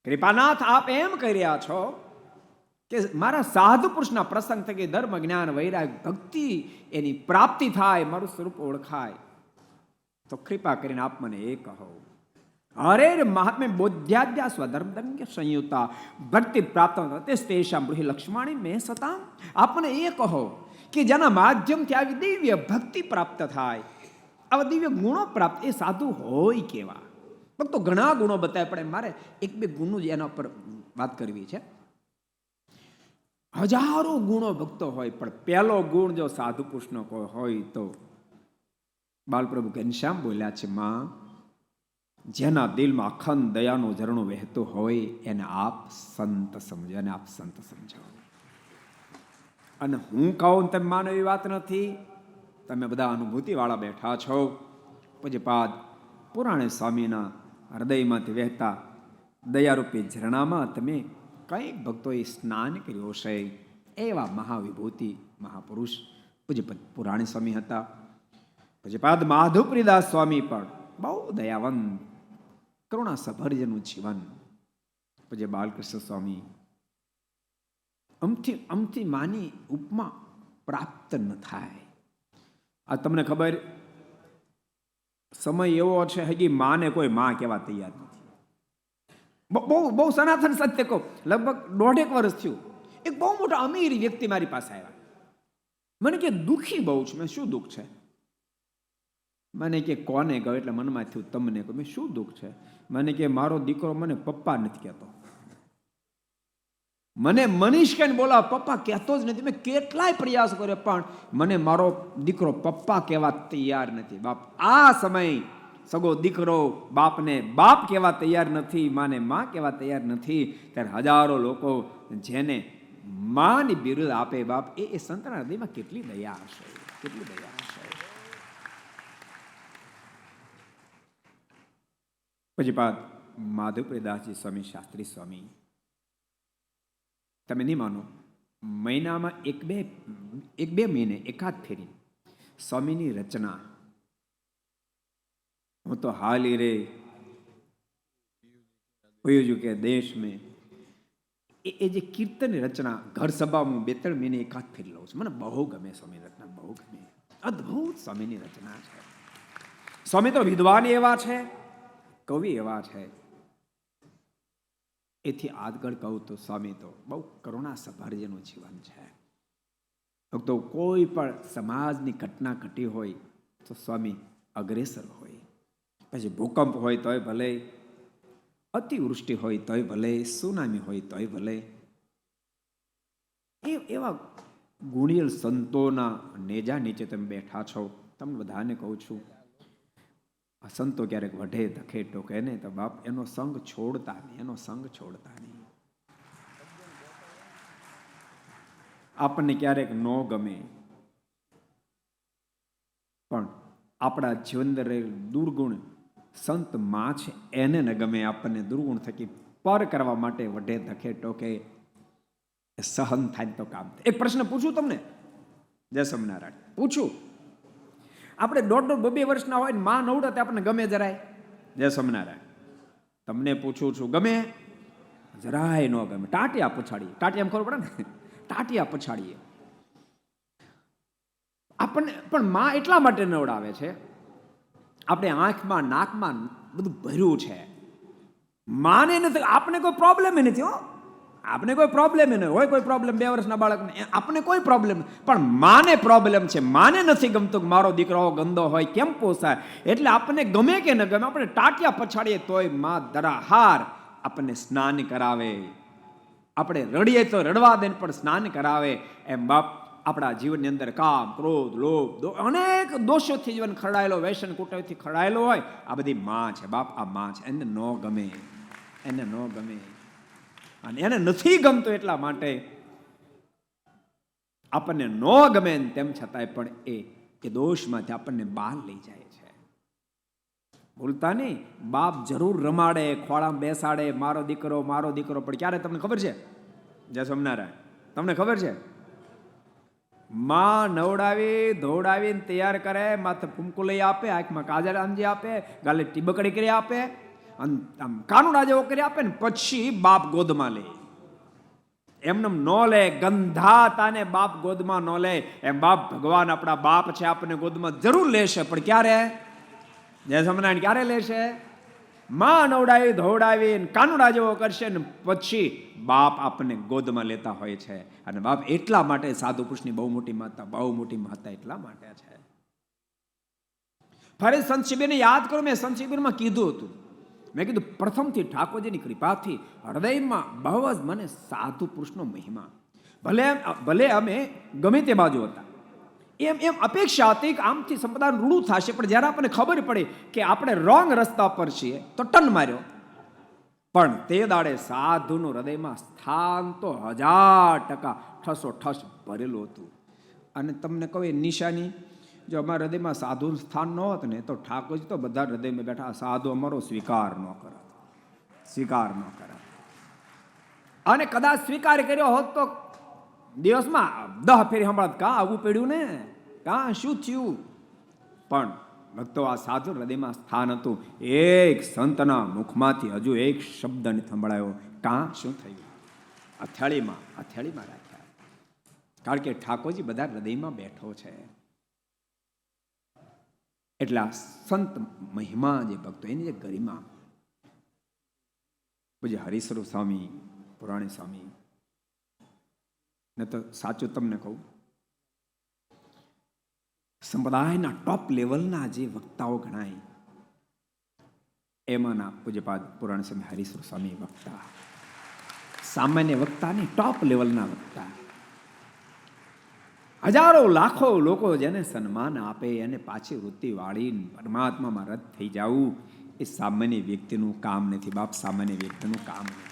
કૃપાનાથ આપ એમ કહી રહ્યા છો કે મારા સાધુ પુરુષના પ્રસંગ થકી ધર્મ જ્ઞાન વૈરાગ ભક્તિ એની પ્રાપ્તિ થાય, મારું સ્વરૂપ ઓળખાય, તો કૃપા કરીને આપ મને એ કહો. હરે મહાત્મે બોધ્યાદ્યા સ્વધર્મ કે સંયુક્તા ભક્તિ પ્રાપ્ત તેષામ બ્રુહિ લક્ષ્મણી મેં સતા. આપને એ કહો કે જેના માધ્યમથી આવી દિવ્ય ભક્તિ પ્રાપ્ત થાય, આવા દિવ્ય ગુણો પ્રાપ્ત, એ સાધુ હોય કેવા? ભક્તો ઘણા ગુણો બતાવે, પણ મારે એક બે ગુણો જ એના પર વાત કરવી છે. હજારો ગુણો ભક્તો હોય, પણ પહેલો ગુણ જો સાધુ પુરુષનો કોઈ હોય તો બાલપ્રભુ ઘનશ્યામ બોલ્યા છે, માં જેના દિલમાં અખંડ દયાનું ઝરણું વહેતું હોય એને આપ સંત સમજો, એને આપ સંત સમજો. અને હું કહું તમે માનો એવી વાત નથી, તમે બધા અનુભૂતિ વાળા બેઠા છો. પૂજ્યપાદ પુરાણે સ્વામીના હૃદયમાંથી વહેતા દયારૂપી ઝરણામાં તમે કંઈક ભક્તોએ સ્નાન કર્યું હશે. એવા મહાવિભૂતિ મહાપુરુષ પૂજ્યપાદ પુરાણી સ્વામી હતા. પૂજ્યપાદ માધુપ્રીદાસ સ્વામી પણ બહુ દયાવંત, કરુણા સભરજનું જીવન. પૂજ્ય બાલકૃષ્ણ સ્વામી અમથી માની ઉપમા પ્રાપ્ત ન થાય. આ તમને ખબર, સમય એવો છે હજી માને કોઈ માં કહેવા તૈયાર નથી. બહુ સનાતન સત્ય કહો, લગભગ 1.5 વર્ષ થયું, એક બહુ મોટા અમીર વ્યક્તિ મારી પાસે આવ્યા. મને કે દુઃખી બહુ છું. મેં શું દુઃખ છે? મને કે કોને ગયો? એટલે મનમાં થયું તમને કહું. મેં શું દુઃખ છે? મને કે મારો દીકરો મને પપ્પા નથી કહેતો. મને મનીષ કહીને બોલાવ, પપ્પા કહેતો જ નથી. મેં કેટલાય પ્રયાસ કર્યો, પણ મને મારો દીકરો પપ્પા કહેવા તૈયાર નથી. બાપ, આ સમય સગો દીકરો બાપને બાપ કહેવા તૈયાર નથી, માને માં કહેવા તૈયાર નથી, ત્યારે હજારો લોકો જેને માની બિરુદ આપે બાપ, એ સંતના હૃદયમાં કેટલી દયા હશે, કેટલી દયા હશે. પૂજ્યપાદ માધુપ્રદાસજી સ્વામી શાસ્ત્રી સ્વામી, તમે નહીં માનો, મહિનામાં એક બે મહિને એકાદ ફેરી સ્વામીની રચના, હું તો હાલ ही रे हुई के देश में, એ જે કીર્તન રચના ઘર સભામાં 2-3 મહિને એકાદ ફેરી લઉં છું. મને બહુ ગમે સ્વામી રચના, બહુ ગમે. અદ્ભુત સ્વામીની રચના છે. સ્વામી તો વિદ્વાન એવા છે, કવિ એવા છે. એથી આગળ કહું તો સ્વામી તો બહુ કરુણા સભરજનું જીવન છે. તો કોઈ પણ સમાજની ઘટના ઘટી હોય તો સ્વામી અગ્રેસર હોય. પછી ભૂકંપ હોય તોય ભલે, અતિવૃષ્ટિ હોય તોય ભલે, સુનામી હોય તોય ભલે, એવા ગુણિયલ સંતોના નેજા નીચે તમે બેઠા છો. તમને બધાને કહું છું, આ સંતો ક્યારેક વઢે ધખે ટોકે ને તો બાપ એનો સંગ છોડતા નહીં, એનો સંગ છોડતા નહીં. આપણને ક્યારેક ન ગમે, પણ આપણા જીવન અંદર દુર્ગુણ સંત માં છે એને ન ગમે. આપણને દુર્ગુણ થકી પર કરવા માટે વઢે ધખે ટોકે સહન થાય તો કામ થાય. એક પ્રશ્ન પૂછું તમને, જય સ્વામિનારાયણ પૂછું. આપણે 1.5-2 વર્ષના હોય ને માં નવડે આપણને ગમે જરાય? જય સ્વામિનારાયણ તમને પૂછું છું, ગમે? જરાય ન ગમે. ટાટિયા પછાડીએ, ટાટિયા ખબર પડે ને, ટાટિયા પછાડીએ આપણને. પણ માં એટલા માટે નવડાવે છે, આપણે આંખમાં નાકમાં બધું ભર્યું છે. માને નથી, આપણે કોઈ પ્રોબ્લેમ નથી. હો, આપણે કોઈ પ્રોબ્લેમ નહીં હોય. કોઈ પ્રોબ્લેમ 2 વર્ષના બાળકને, આપણે કોઈ પ્રોબ્લેમ, પણ માને પ્રોબ્લેમ છે. માને નથી ગમતું મારો દીકરો ગંદો હોય, કેમ પોસાય? એટલે આપણને ગમે કે ન ગમે, આપણે ટાટિયા પછાડીએ તોય માં દરાહાર આપણને સ્નાન કરાવે. આપણે રડીએ તો રડવા દે પણ સ્નાન કરાવે. એમ બાપ આપણા જીવનની અંદર કામ, ક્રોધ, લોભ, અનેક દોષોથી જીવન ખરડાયેલો, વ્યસન કુટરથી ખરડાયેલો હોય, આ બધી માં છે બાપ. આ માં છે, એને ન ગમે, એને ન ગમે. અને એને નથી ગમતું એટલા માટે આપણને ન ગમે, તેમ છતાંય પણ એ દોષમાંથી આપણને બહાર લઈ જાય છે. ભૂલતા નહીં, બાપ જરૂર રમાડે, ખોળામાં બેસાડે, મારો દીકરો, મારો દીકરો, પણ ક્યારે તમને ખબર છે? જય સ્વામિનારાયણ તમને ખબર છે? માં નવડાવી ધોવડાવીને તૈયાર કરે, માથે ફૂમકું લઈ આપે, આંખમાં કાજળ આંજી આપે, ગાલે ટીબકડી કરી આપે, અને આમ કાનુડા જેવો કરી આપે ને પછી બાપ ગોદમાં લે. એમને નો લે, ગંધાતાને બાપ ગોદમાં નો લે. એમ બાપ ભગવાન આપણા બાપ છે, આપણને ગોદમાં જરૂર લેશે, પણ ક્યારે? જય સ્વામિનારાયણ. ક્યારે લેશે? માં નવડાવી ધોવડાવી કાનુડા જેવો કરશે ને પછી બાપ આપણને ગોદમાં લેતા હોય છે. અને બાપ એટલા માટે સાધુ પુરુષની બહુ મોટી મહત્તા એટલા માટે છે. ફરી સંત શિબિરને યાદ કરો. મેં સંત શિબિરમાં કીધું હતું, મેં કીધું પ્રથમથી ઠાકોરજીની કૃપાથી હૃદયમાં બહુ જ મને સાધુ પુરુષનો મહિમા, ભલે અમે ગમે તે બાજુ હતા, એમ અપેક્ષા હતી કે આમથી સંપ્રદાય રૂડું થશે, પણ જ્યારે આપણને ખબર પડી કે આપણે રોંગ રસ્તા પર છીએ તો ટન માર્યો. પણ તે દાડે સાધુનું હૃદયમાં સ્થાન તો 1000% ઠસોઠસ ભરેલું હતું. અને તમને કહું એ નિશાની, જો અમારા હૃદયમાં સાધુનું સ્થાન ન હોત ને તો ઠાકોરજી તો બધા હૃદયમાં બેઠા, સાધુ અમારો સ્વીકાર ન કરે. અને કદાચ સ્વીકાર કર્યો હોત તો દિવસમાં 10 ફેરી હમણાં કાં આવવું પડ્યું ને, કાં શું થયું? પણ ભક્તો આ સાધુ હૃદયમાં સ્થાન હતું. એક સંતના મુખમાંથી હજુ એક શબ્દ નથી સંભળાયો. કાં શું થયું? અથેળીમાં રાખ્યા. કારણ કે ઠાકોરજી બધા હૃદયમાં બેઠો છે. એટલે આ સંત મહિમા જે ભક્તો, એની જે ગરિમા, પૂજ્ય હરિસ્વરૂપ સ્વામી, પુરાણી સ્વામી, ને તો સાચું તમને કહું, સંપ્રદાયના ટોપ લેવલના જે વક્તાઓ ગણાય એમાંના પૂજ્યપાદ પુરાણ સ્વામી હરિસ્વરૂપ સ્વામી વક્તા, સામાન્ય વક્તા નહીં, ટોપ લેવલના વક્તા. હજારો લાખો લોકો જેને સન્માન આપે અને પાછી વૃત્તિ વાળી પરમાત્મામાં રત થઈ જવું એ સામાન્ય વ્યક્તિનું કામ નથી બાપ, સામાન્ય વ્યક્તિનું કામ નથી.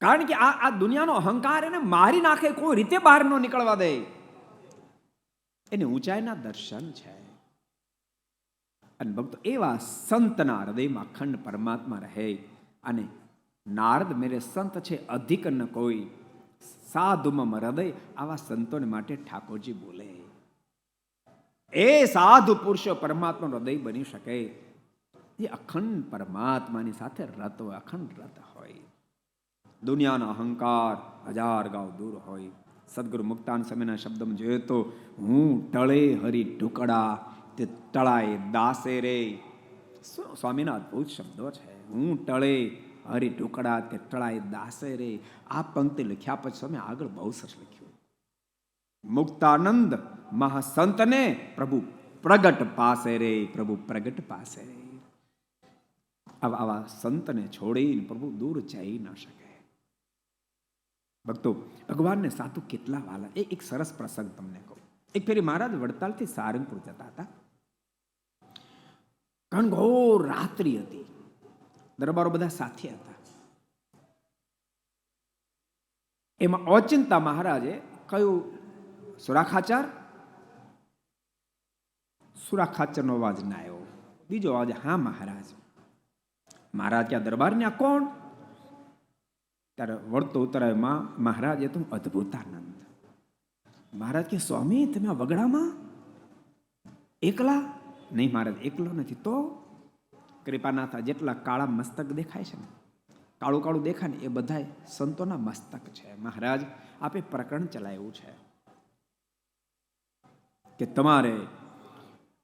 કારણ કે આ દુનિયાનો અહંકાર એને મારી નાખે, કોઈ રીતે બહાર ન નીકળવા દે. એને ઊંચાઈના દર્શન છે. અને ભક્તો એવા સંતના હૃદયમાં અખંડ પરમાત્મા રહે. અને નારદ મેરે સંત છે અધિક ન કોઈ, સાધુમાં હૃદય, આવા સંતોને માટે ઠાકોરજી બોલે. એ સાધુ પુરુષો પરમાત્મા હૃદય બની શકે એ અખંડ પરમાત્માની સાથે રત હોય, અખંડ રત હોય. દુનિયાનો અહંકાર 1000 ગાઉ દૂર હોય. સદગુરુ મુક્તાન સમયના શબ્દમાં જોઈએ તો, હું ટળે હરી ઢુકડા તે ટળાય દાસે રે. સ્વામીના અદભુત શબ્દો છે. હું ટળે હરી ઢુકડા તે ટળાય દાસે રે. આ પંક્તિ લખ્યા પછી સ્વામી આગળ બહુ સરસ લખ્યું. મુક્તાનંદ મહાસંતને પ્રભુ પ્રગટ પાસે રે, પ્રભુ પ્રગટ પાસે રે. આવા સંતને છોડીને પ્રભુ દૂર જઈ ના શકે. ભક્તો, ભગવાનને સાધુ કેટલા વાલા. એક સરસ પ્રસંગ તમને કહું. એક ફેરી મહારાજ વડતાલથી સારંગપુર જતા હતા. ઘનઘોર રાત્રિ હતી. દરબારો બધા સાથે હતા. એમાં ઓચિંતા મહારાજે કહ્યું, સુરાખાચરનો અવાજ ના આવ્યો. બીજો અવાજ, હા મહારાજ. મહારાજ ક્યાં દરબાર ને આ કોણ? ત્યારે વળતો ઉતરાયમાં મહારાજ એ તો અદ્ભુતાનંદ. મહારાજ કે સ્વામી તમે આ વગડામાં એકલા? નહીં મહારાજ, એકલો નથી. તો કૃપાનાથ જેટલા કાળા મસ્તક દેખાય છે ને, કાળું કાળું દેખાય ને, એ બધા સંતોના મસ્તક છે. મહારાજ આપે પ્રકરણ ચલાવ્યું છે કે તમારે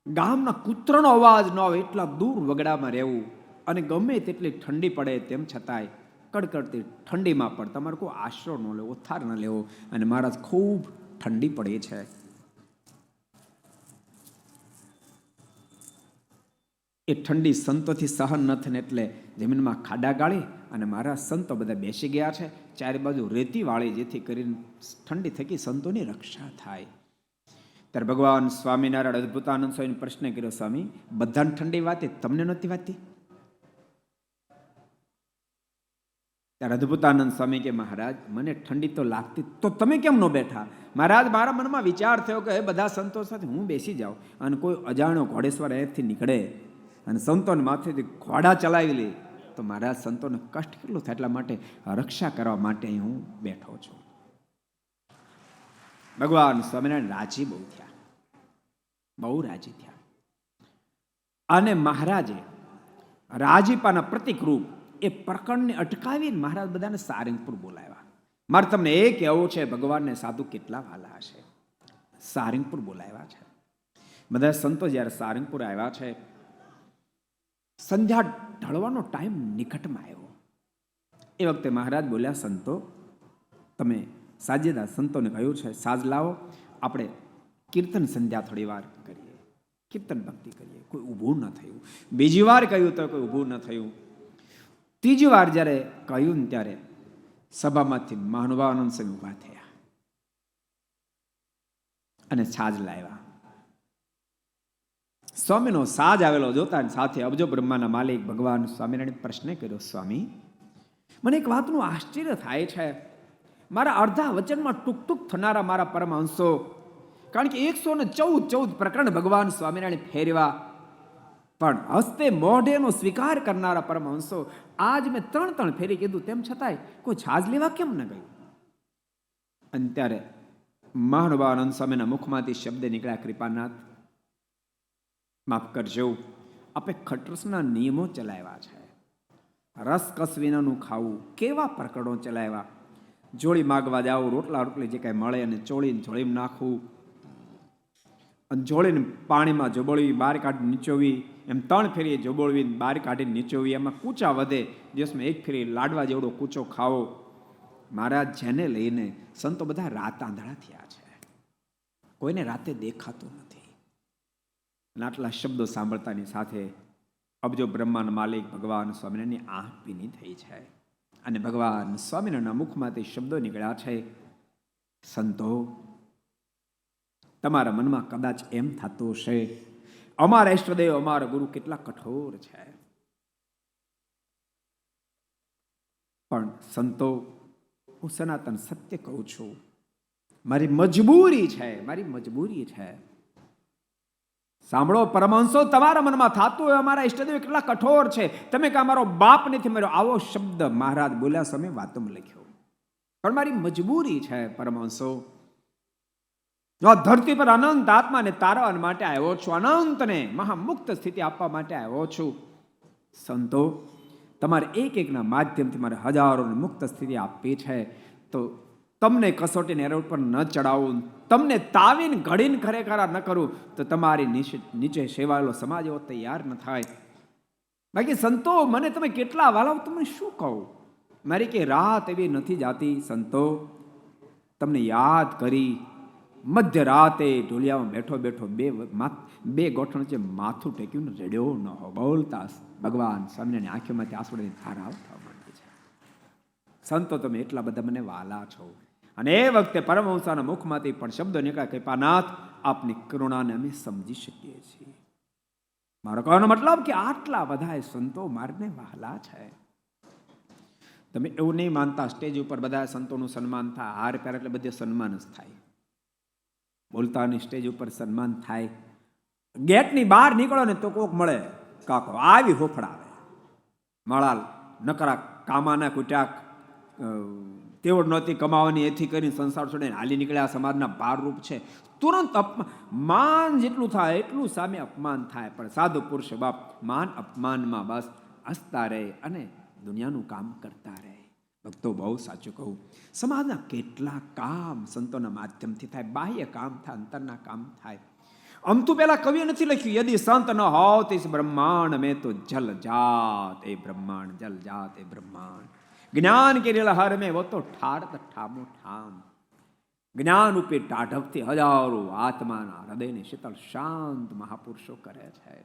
ગામના કૂતરાનો અવાજ ન આવે એટલા દૂર વગડામાં રહેવું, અને ગમે તેટલી ઠંડી પડે તેમ છતાંય કડકડતી ઠંડીમાં પણ તમારે કોઈ આશરો ન લેવો, થાર ન લેવો. અને મહારાજ ખૂબ ઠંડી પડે છે. એ ઠંડી સંતોથી સહન ન થઈને એટલે જમીનમાં ખાડા ગાળી અને મારા સંતો બધા બેસી ગયા છે. ચારે બાજુ રેતી વાળી, જેથી કરીને ઠંડી થકી સંતોની રક્ષા થાય. ત્યારે ભગવાન સ્વામિનારાયણ અદ્ભુતાનંદ સ્વામીને પ્રશ્ન કર્યો, સ્વામી બધાને ઠંડી વાતી, તમને નહોતી વાતી? ત્યારે અદ્ભુતાનંદ સ્વામી કે મહારાજ મને ઠંડી તો લાગતી, તો તમે કેમ ન બેઠા? મહારાજ મારા મનમાં વિચાર થયો કે બધા સંતો સાથે હું બેસી જાઉં અને કોઈ અજાણ્યો ઘોડેશ્વર અહીંથી નીકળે અને સંતોને માથેથી ઘોડા ચલાવી લે તો મારા સંતોને કષ્ટ કેટલું થાય, એટલા માટે રક્ષા કરવા માટે અહીં હું બેઠો છું. ભગવાન સ્વામિનારાયણ રાજી બહુ થયા, બહુ રાજી થયા. અને મહારાજે રાજીપાના પ્રતિક રૂપ એ પ્રકરણને અટકાવીને મહારાજ બધાને સારંગપુર બોલાવ્યા. મારે તમને એ કહેવું છે, ભગવાનને સાધુ કેટલા વાલા હશે. સારંગપુર બોલાવ્યા છે. બધા સંતો જ્યારે સારંગપુર આવ્યા છે, સંધ્યા ઢળવાનો ટાઈમ નિકટમાં આવ્યો. એ વખતે મહારાજ બોલ્યા, સંતો તમે સાજેદાર સંતોને કહ્યું છે, સાજ લાવો, આપણે કીર્તન સંધ્યા થોડી વાર કરીએ, કીર્તન ભક્તિ કરીએ. કોઈ ઊભું ન થયું. બીજી વાર કહ્યું તો કોઈ ઊભું ન થયું. ત્રીજી વાર જ્યારે કહ્યું ને ત્યારે સભામાંથી મહાનુભાવાનંદ સ્વામી ઊભા થયા અને સાજ લાવ્યા. સ્વામીનો સાજ આવેલો જોતા સાથે અબજો બ્રહ્માના માલિક ભગવાન સ્વામિનારાયણ પ્રશ્ન કર્યો, સ્વામી મને એક વાતનું આશ્ચર્ય થાય છે. મારા અડધા વચનમાં ટૂંક ટૂંક થનારા મારા પરમહંસો, કારણ કે 114 પ્રકરણ ભગવાન સ્વામિનારાયણ ફેરવા, પણ હસ્તે મોઢેનો સ્વીકાર કરનારા પરમહંસો આજ મેં 3 ફેરી કીધું, તેમ છતાંય કોઈ છાજ લેવા કેમ ન ગયું? અને ત્યારે મહાનુભાવાનંદ સ્વામીના મુખમાંથી શબ્દ નીકળ્યા, કૃપાનાથ માફ કરજો, આપણે ખટરસના નિયમો ચલાવ્યા છે. રસ કસ વિનાનું ખાવું, કેવા પ્રકરણો ચલાવ્યા. જોડી માગવા જાવ, રોટલા રોટલી જે કાંઈ મળે અને ચોળીને જોડીમાં નાખવું, અને જોડીને પાણીમાં જોબળવી, બહાર કાઢી નીચોવી, એમ 3 ફેરી જોબળવી બહાર કાઢીને નીચોવી. એમાં કૂચા વધે, દિવસમાં 1 ફેરી લાડવા જેવડો કૂચો ખાવો. મહારાજ જેને લઈને સંતો બધા રાત આંધળા થયા છે, કોઈને રાતે દેખાતું નથી. અને આટલા શબ્દો સાંભળતાની સાથે અબજો બ્રહ્માના માલિક ભગવાન સ્વામિનારાયણની આંખ ભીની થઈ છે. અને ભગવાન સ્વામિનારાયણના મુખમાંથી શબ્દો નીકળ્યા છે, સંતો તમારા મનમાં કદાચ એમ થતું હશે, અમારા ઈષ્ટદેવ અમારા ગુરુ કેટલા કઠોર છે. પણ સંતો હું સનાતન સત્ય કહું છું, મારી મજબૂરી છે, મારી મજબૂરી છે. સાંભળો પરમહંસો, તમારા મનમાં થતું હોય અમારા ઈષ્ટદેવ કેટલા કઠોર છે, તમે કે અમારો બાપ નથી માર્યો, આવો શબ્દ મહારાજ બોલ્યા સમય વાતોમાં લખ્યો. પણ મારી મજબૂરી છે પરમહંસો. ધરતી પર અનંત આત્માને તારવા માટે આવ્યો છું, અનંતને મહામુક્ત સ્થિતિ આપવા માટે આવ્યો છું. સંતો તમારે એકના માધ્યમથી મારે હજારોને મુક્ત સ્થિતિ આપી છે, તો તમને કસોટીને એના ઉપર ન ચડાવું, તમને તાવીને ઘડીને ખરેખર ન કરું, તો તમારી નીચે સેવાયેલો સમાજ એવો તૈયાર ન થાય. બાકી સંતો મને તમે કેટલા વાલાવ, તમને શું કહું? મારી કે રાત એવી નથી જાતી સંતો, તમને યાદ કરી મધ્યરાતે ઢોલિયામાં બેઠો બેઠો બે ગોઠણ વચ્ચે માથું ટેક્યું રેડ્યો ન હો. બોલતા ભગવાન સ્વામિનારાયણની આંખોમાંથી આંસુડાની ધારા થવા માંડી છે. સંતો તમે એટલા બધા મને વાલા છો. અને એ વખતે પરમહંસના મુખમાંથી પણ શબ્દો નીકળ્યા, કૃપાનાથ આપની કરુણાને અમે સમજી શકીએ છીએ. મારો કહેવાનો મતલબ કે આટલા બધા સંતો મારને વહાલા છે. તમે એવું નહીં માનતા સ્ટેજ ઉપર બધા સંતોનું સન્માન થાય, હાર પહેરે એટલે બધે સન્માન જ થાય. બોલતાની સ્ટેજ ઉપર સન્માન થાય, ગેટની બહાર નીકળો ને તો કોક મળે, કાકો આવી હોફળાવે, મળાલ નકરા કામાના કુટાક તેવડ નહોતી કમાવાની, એથી કરીને સંસાર છોડીને હાલી નીકળ્યા, સમાજના ભારરૂપ છે. તુરંત માન જેટલું થાય એટલું સામે અપમાન થાય. પણ સાધુ પુરુષ બાપ માન અપમાનમાં બસ હસતા રહે અને દુનિયાનું કામ કરતા રહે. ભક્તો બહુ સાચું કહું, સમાજના કેટલા કામ સંતોના માધ્યમથી થાય, બાહ્ય કામ થાય, અંતરના કામ થાય. આમ તો પેલા કવિએ નથી લખ્યું, યદિ સંત ન હોત ઇસ બ્રહ્માંડ મેં તો જલ જાત એ બ્રહ્માંડ, જલ જાત એ બ્રહ્માંડ. જ્ઞાન કે હર મેં વો તો ઠારત ઠામો ઠામ. જ્ઞાન રૂપે ટાઢકથી હજારો આત્માના હૃદયને શીતળ શાંત મહાપુરુષો કરે છે.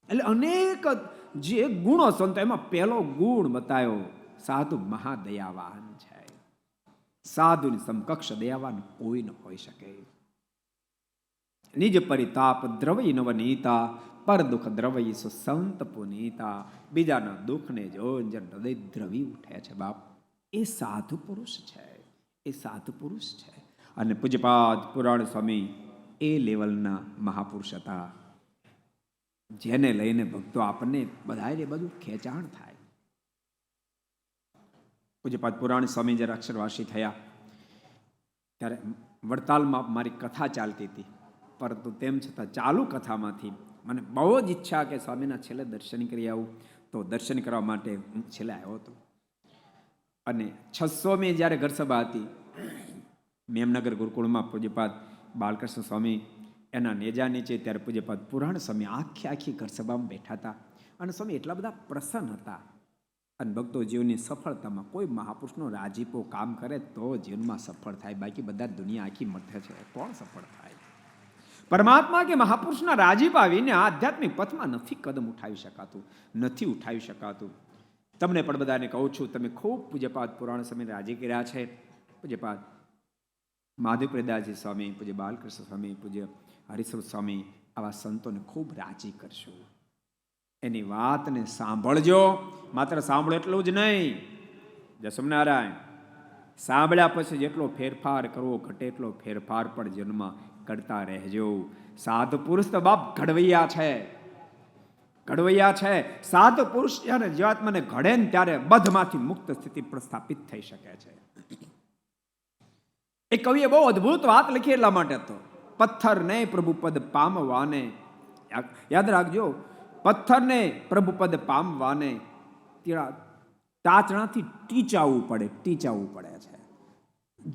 એટલે અનેક જે ગુણો સંતો, એમાં પહેલો ગુણ બતાવ્યો, સાધુ મહાદયાવાન છે. સાધુની સમકક્ષ દયાવાન કોઈ ન હોઈ શકે. નિજ પરિતાપ દ્રવય નવનીતા, પર દુઃખ દ્રવય સુસંત પુનીતા. બીજાના દુઃખને જોઈને હૃદય દ્રવી ઉઠે છે બાપ, એ સાધુ પુરુષ છે, એ સાધુ પુરુષ છે. અને પૂજ્યપાદ પુરાણ સ્વામી એ લેવલના મહાપુરુષ હતા, જેને લઈને ભક્તો આપણને બધાને બધું ખેંચાણ થાય. પૂજ્યપાદ પુરાણ સ્વામી જ્યારે અક્ષરવાસી થયા ત્યારે વડતાલમાં મારી કથા ચાલતી હતી, પરંતુ તેમ છતાં ચાલુ કથામાંથી મને બહુ જ ઈચ્છા કે સ્વામીના છેલ્લે દર્શન કરી આવું, તો દર્શન કરવા માટે હું છેલ્લે આવ્યો હતો. અને 600મી જ્યારે ઘર સભા હતી મેમનગર ગુરુકુળમાં પૂજ્યપાદ બાલકૃષ્ણ સ્વામી એના નેજા નીચે, ત્યારે પૂજ્યપાદ પુરાણ સ્વામી આખી ઘર સભામાં બેઠા હતા. અને સ્વામી એટલા બધા પ્રસન્ન હતા. અને ભક્તો, જીવનની સફળતામાં કોઈ મહાપુરુષનો રાજીપો કામ કરે તો જીવનમાં સફળ થાય, બાકી બધા દુનિયા આખી મથે છે, કોણ સફળ થાય? પરમાત્મા કે મહાપુરુષના રાજીપા વિના આધ્યાત્મિક પથમાં નથી કદમ ઉઠાવી શકાતું, નથી ઉઠાવી શકાતું. તમને પણ બધાને કહું છું, તમે ખૂબ પૂજ્યપાદ પુરાણ સ્વામીને રાજી કર્યા છે. પૂજ્યપાદ માધવપ્રદાસજી સ્વામી, પૂજ્ય બાલકૃષ્ણ સ્વામી, પૂજ્ય હરિસ્વરૂપ સ્વામી, આવા સંતોને ખૂબ રાજી કરશો. એની વાતને સાંભળજો. માત્ર સાંભળો એટલું જ નહીં, જય સ્વામિનારાયણ. સાંભળ્યા પછી જેટલો ફેરફાર કરવો ઘટે એટલો ફેરફાર પણ જન્મમાં કરતા રહેજો. સાધુ પુરુષ તો બાપ ઘડવૈયા છે, ઘડવૈયા છે. સાધુ પુરુષ જ્યારે જીવાત્માને ઘડે ને ત્યારે બધમાંથી મુક્ત સ્થિતિ પ્રસ્થાપિત થઈ શકે છે. એ કવિએ બહુ અદભુત વાત લખી એટલા માટે તો, પથ્થર ને પ્રભુ પદ પામવાને, યાદ રાખજો, પથ્થરને પ્રભુ પદ પામવાને તાચણાથી ટીચાવવું પડે છે.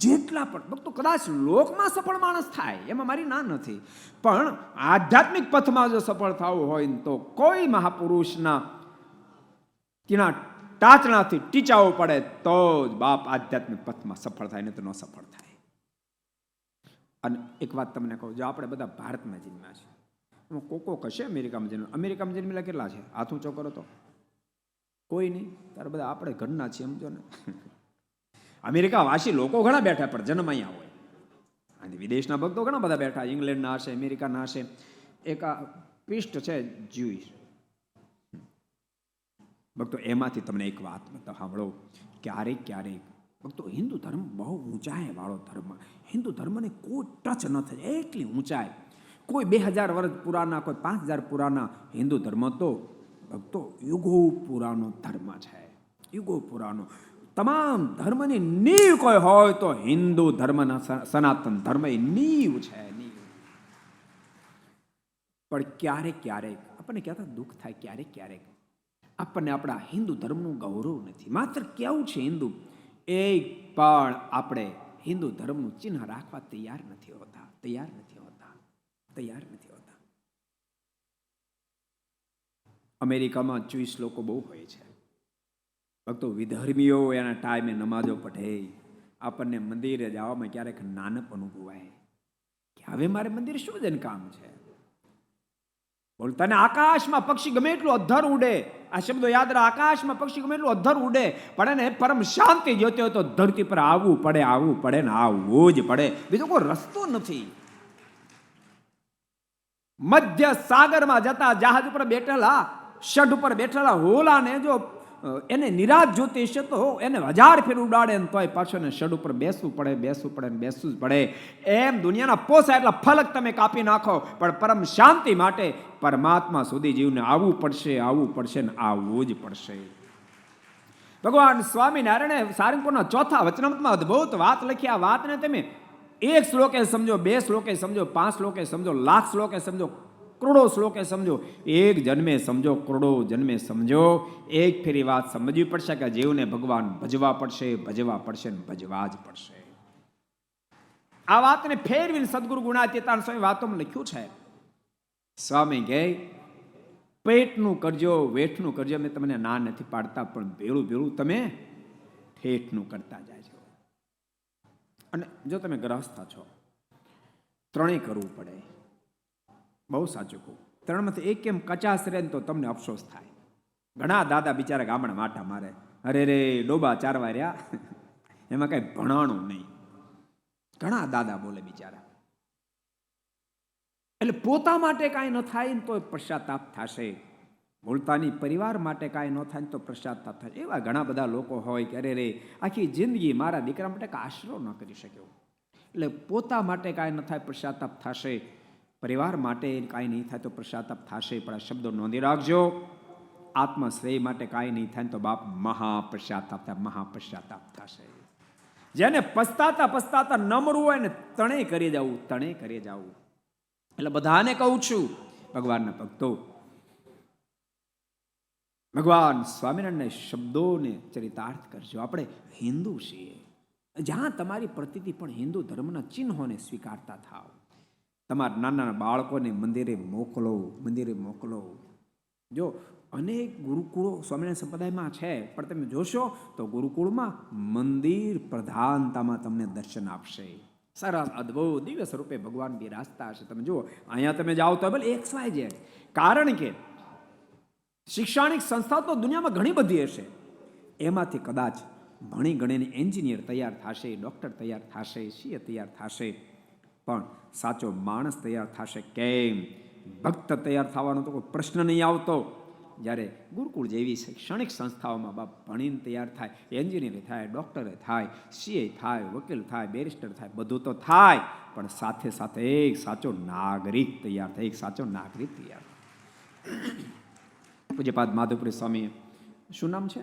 જેટલા પણ ભક્તો, કદાચ લોકમાં સફળ માણસ થાય એમાં મારી ના નથી, પણ આધ્યાત્મિક પથમાં જો સફળ થવું હોય તો કોઈ મહાપુરુષના તેના તાચણાથી ટીચાવવું પડે તો જ બાપ આધ્યાત્મિક પથમાં સફળ થાય, નહીં તો ન સફળ થાય. અને એક વાત તમને કહું, જો આપણે બધા ભારતમાં જન્મ્યા છે, કોકો કશે અમેરિકામાં જન્મેલા કેટલા છે? હાથ ઊંચો કરો તો કોઈ નહીં. ત્યારે બધા આપણે ઘરના છીએ, સમજો ને. અમેરિકા વાસી લોકો ઘણા બેઠા, પણ જન્મ અહીંયા હોય. અને વિદેશના ભક્તો ઘણા બધા બેઠા, ઇંગ્લેન્ડના હશે, અમેરિકાના હશે. એક આ પીસ્ટ છે જ્યુઈશ ભક્તો, એમાંથી તમને એક વાત સાંભળો. ક્યારેક ભક્તો, હિન્દુ ધર્મ બહુ ઊંચાઈ વાળો ધર્મ, હિન્દુ ધર્મને કોઈ ટચ ન થાય એટલી ઊંચાઈ. કોઈ 2000 વર્ષ પુરાના, કોઈ 5000 પુરાના હિન્દુ ધર્મ તો ભક્તો યુગો પુરાનો ધર્મ છે, યુગો પુરાનો. તમામ ધર્મની નીવ કોઈ હોય તો હિન્દુ ધર્મના સનાતન ધર્મ એ નીવ છે, નીવ. પણ ક્યારેક આપણને કહેતા દુઃખ થાય, ક્યારેક આપણને આપણા હિન્દુ ધર્મનું ગૌરવ નથી. માત્ર કેવું છે હિન્દુ, એક પણ આપણે હિન્દુ ધર્મનું ચિહ્ન રાખવા તૈયાર નથી હોતા. અમેરિકામાં 24 લોકો બહુ હોય છે ભક્તો. વિધર્મીઓ એના ટાઈમે નમાજો પઢે. આપણને મંદિરે જવામાં ક્યારેક નાનપ અનુભવાય કે હવે મારે મંદિર શું જન કામ છે? બોલતાને આકાશમાં પક્ષી ગમે એટલું અધર ઉડે, આ શબ્દો યાદ રાખ, આકાશમાં પક્ષી ગમે એટલું અધર ઉડે, પણ એને પરમ શાંતિ જોતી હોય તો ધરતી પર આવવું પડે ને આવવું જ પડે, બીજો કોઈ રસ્તો નથી. મધ્ય સાગરમાં જતા જહાજ ઉપર બેઠેલા, શઢ ઉપર બેઠેલા હોલાને જો એને નિરાશ જોતી છે તો એને 1000 ફેર ઉડાડે ને તોય પાછો ને શઢ ઉપર બેસવું પડે જ પડે. એમ દુનિયાના પોસા એટલા ફલક તમે કાપી નાખો, પણ પરમ શાંતિ માટે પરમાત્મા સુધી જીવને આવવું પડશે ને આવવું જ પડશે. ભગવાન સ્વામિનારાયણે સારંગપુરના 4થા વચનામૃતમાં અદભુત વાત લખી. આ વાતને તમે 1 શ્લોકે સમજો, 2 શ્લોકે સમજો, 5 શ્લોકે સમજો, લાખ શ્લોકે સમજો, કરોડો શ્લોકે સમજો, એક જન્મે સમજો, કરોડો જન્મે સમજો, એક ફેરી વાત સમજવી પડશે કે જીવને ભગવાન ભજવા પડશે ને ભજવા જ પડશે. આ વાતને ફેરવીને સદગુરુ ગુણાતીતાન સ્વામી વાતોમાં લખ્યું છે. સ્વામી કહે, પેટનું કરજો, વેઠનું કરજો, મેં તમને ના નથી પાડતા, પણ ભેળું તમે ઠેઠનું કરતા જાજો. અને જો તમે ગ્રહસ્થ છો, 3 કરવું પડે. બહુ સાચું કહું, 3માંથી એક કેમ કચાશ રહે તો તમને અફસોસ થાય. ઘણા દાદા બિચારા ગામડા માટા મારે, અરે રે ડોબા ચારવા રહ્યા, એમાં કઈ ભણાણું નહીં. ઘણા દાદા બોલે બિચારા. એટલે પોતા માટે કાંઈ ન થાય તો પશ્ચાતાપ થશે, બોલતાની પરિવાર માટે કાંઈ ન થાય તો પશ્ચાતાપ થશે. એવા ઘણા બધા લોકો હોય કે અરે રે આખી જિંદગી મારા દીકરા માટે આશરો ન કરી શક્યો. એટલે પોતા માટે કાંઈ ન થાય પશ્ચાતાપ થશે, પરિવાર માટે કાંઈ નહીં થાય તો પશ્ચાતાપ થશે. પણ આ શબ્દો નોંધી રાખજો. આત્મશ્રેય માટે કાંઈ નહીં થાય તો બાપ મહાપશ્ચાતાપ થાય, મહાપશ્ચાતાપ થશે. જેને પસ્તાતા પસ્તાતા ન મરવું હોય ને તણે કરી જવું, તણે કરી જવું. એટલે બધાને કહું છું, ભગવાનના ભક્તો, ભગવાન સ્વામિનારાયણના શબ્દોને ચરિતાર્થ કરજો. આપણે હિન્દુ છીએ, જ્યાં તમારી પ્રતીતિ પણ હિન્દુ ધર્મના ચિહ્નોને સ્વીકારતા થાવ. તમારા નાના નાના બાળકોને મંદિરે મોકલો, મંદિરે મોકલો. જો અનેક ગુરુકુળો સ્વામિનારાયણ સંપ્રદાયમાં છે, પણ તમે જોશો તો ગુરુકુળમાં મંદિર પ્રધાનતામાં તમને દર્શન આપશે. સરસ અદ્ભુત દિવ્ય સ્વરૂપે ભગવાન બિરાજતા હશે. તમે જુઓ, અહીંયા તમે જાઓ તો ભલે XYZ, કારણ કે શૈક્ષણિક સંસ્થાઓ તો દુનિયામાં ઘણી બધી હશે, એમાંથી કદાચ ભણી ગણીને એન્જિનિયર તૈયાર થશે, ડૉક્ટર તૈયાર થશે, CA તૈયાર થશે, પણ સાચો માણસ તૈયાર થશે કેમ? ભક્ત તૈયાર થવાનો તો કોઈ પ્રશ્ન નહીં આવતો. જ્યારે ગુરુકુળ જેવી શૈક્ષણિક સંસ્થાઓમાં બાપ ભણીને તૈયાર થાય, એન્જિનિયર થાય, ડૉક્ટર થાય, CA થાય, વકીલ થાય, બેરિસ્ટર થાય, બધું તો થાય, પણ સાથે સાથે એક સાચો નાગરિક તૈયાર થાય, એક સાચો નાગરિક તૈયાર. પૂજ્યપાદ માધવપુરી સ્વામી, શું નામ છે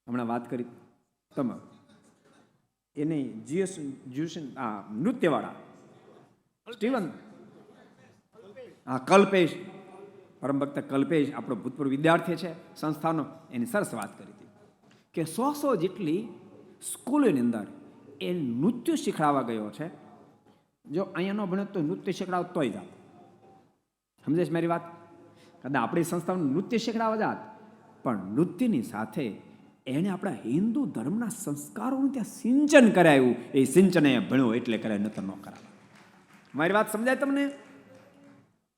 હમણાં વાત કરી તમે, એને નૃત્યવાળા સ્ટીવન, હા કલ્પેશ, પરમ ભક્ત કલ્પેશ, આપણો ભૂતપૂર્વ વિદ્યાર્થી છે સંસ્થાનો, એની સરસ વાત કરી હતી કે 100 જેટલી સ્કૂલોની અંદર એ નૃત્ય શીખડાવવા ગયો છે. જો અહીંયા ન ભણે તો નૃત્ય શીખડાવ તોય જાત. સમજે છે મારી વાત? કદાચ આપણી સંસ્થાનું નૃત્ય શીખડાવવા જાત, પણ નૃત્યની સાથે એણે આપણા હિન્દુ ધર્મના સંસ્કારોનું ત્યાં સિંચન કરાયું. એ સિંચન એ ભણ્યો એટલે કરાય, નતર ન કરાવે. મારી વાત સમજાય તમને?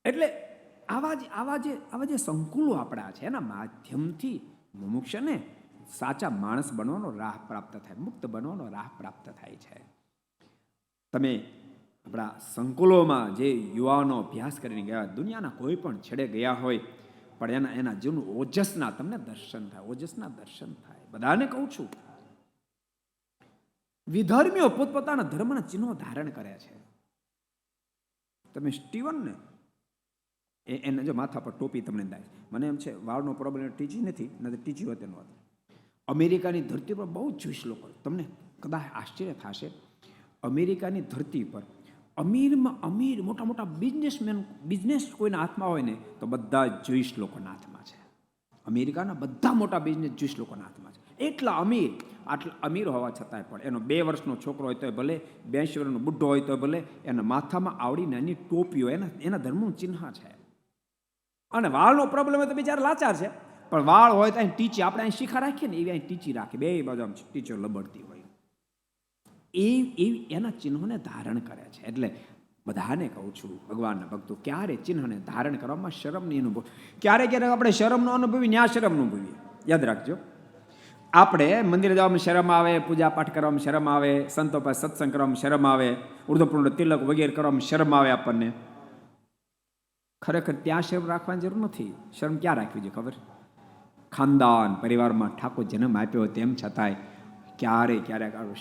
એટલે આવા જે સંકુલો આપણા છે એના માધ્યમથી મુમુક્ષને સાચા માણસ બનવાનો રાહ પ્રાપ્ત થાય, મુક્ત બનવાનો રાહ પ્રાપ્ત થાય છે. તમે આપણા સંકુલોમાં જે યુવાનો અભ્યાસ કરીને ગયા, દુનિયાના કોઈ પણ છેડે ગયા હોય, પણ એના જીવનું ઓજસના તમને દર્શન થાય, ઓજસના દર્શન થાય. બધાને કહું છું, વિધર્મીઓ પોતપોતાના ધર્મના ચિહ્નો ધારણ કરે છે. તમે સ્ટીવનને એને જો માથા પર ટોપી તમને દાય, મને એમ છે વાળનો પ્રોબ્લેમ ટીચી નથી, નથી ટીચી હોય તેનો વાત. અમેરિકાની ધરતી પર બહુ જ્યુઇશ લોકો, તમને કદાચ આશ્ચર્ય થશે, અમેરિકાની ધરતી પર અમીરમાં અમીર મોટા મોટા બિઝનેસ કોઈના હાથમાં હોય ને તો બધા જ્યુઇશ લોકોના હાથમાં છે. અમેરિકાના બધા મોટા બિઝનેસ જ્યુઇશ લોકોના હાથમાં છે. એટલા અમીર હોવા છતાંય પણ એનો 2 વર્ષનો છોકરો હોય તો ભલે, 82 વર્ષનો બુઢ્ઢો હોય તો ભલે, એના માથામાં આવડી નાની ટોપી હોય, એના ધર્મનું ચિહ્ન છે. અને વાળનો પ્રોબ્લેમ હોય તો બિચારા લાચાર છે, પણ વાળ હોય તો અહીં ટીચી, આપણે અહીં શીખા રાખીએ ને એવી અહીં ટીચી રાખે, 2 બાજુ આમ ટીચર લબડતી હોય, એ એના ચિહ્નોને ધારણ કરે છે. એટલે બધાને કહું છું, ભગવાનના ભક્તો, ક્યારે ચિહ્નને ધારણ કરવામાં શરમની અનુભવ, ક્યારેક આપણે શરમનો અનુભવી, ન્યા શરમ અનુભવીએ. યાદ રાખજો, આપણે મંદિરે જવામાં શરમ આવે, પૂજા પાઠ કરવામાં શરમ આવે, સંતો પાસે સત્સંગ કરવામાં શરમ આવે, ઉર્ધ્વપૂર્ણ તિલક વગેરે કરવામાં શરમ આવે આપણને. ખરેખર ત્યાં શરમ રાખવાની જરૂર નથી. શરમ ક્યાં રાખવી જોઈએ ખબર? ખાનદાન પરિવારમાં ઠાકોર જન્મ આપ્યો તેમ છતાંય ક્યારેક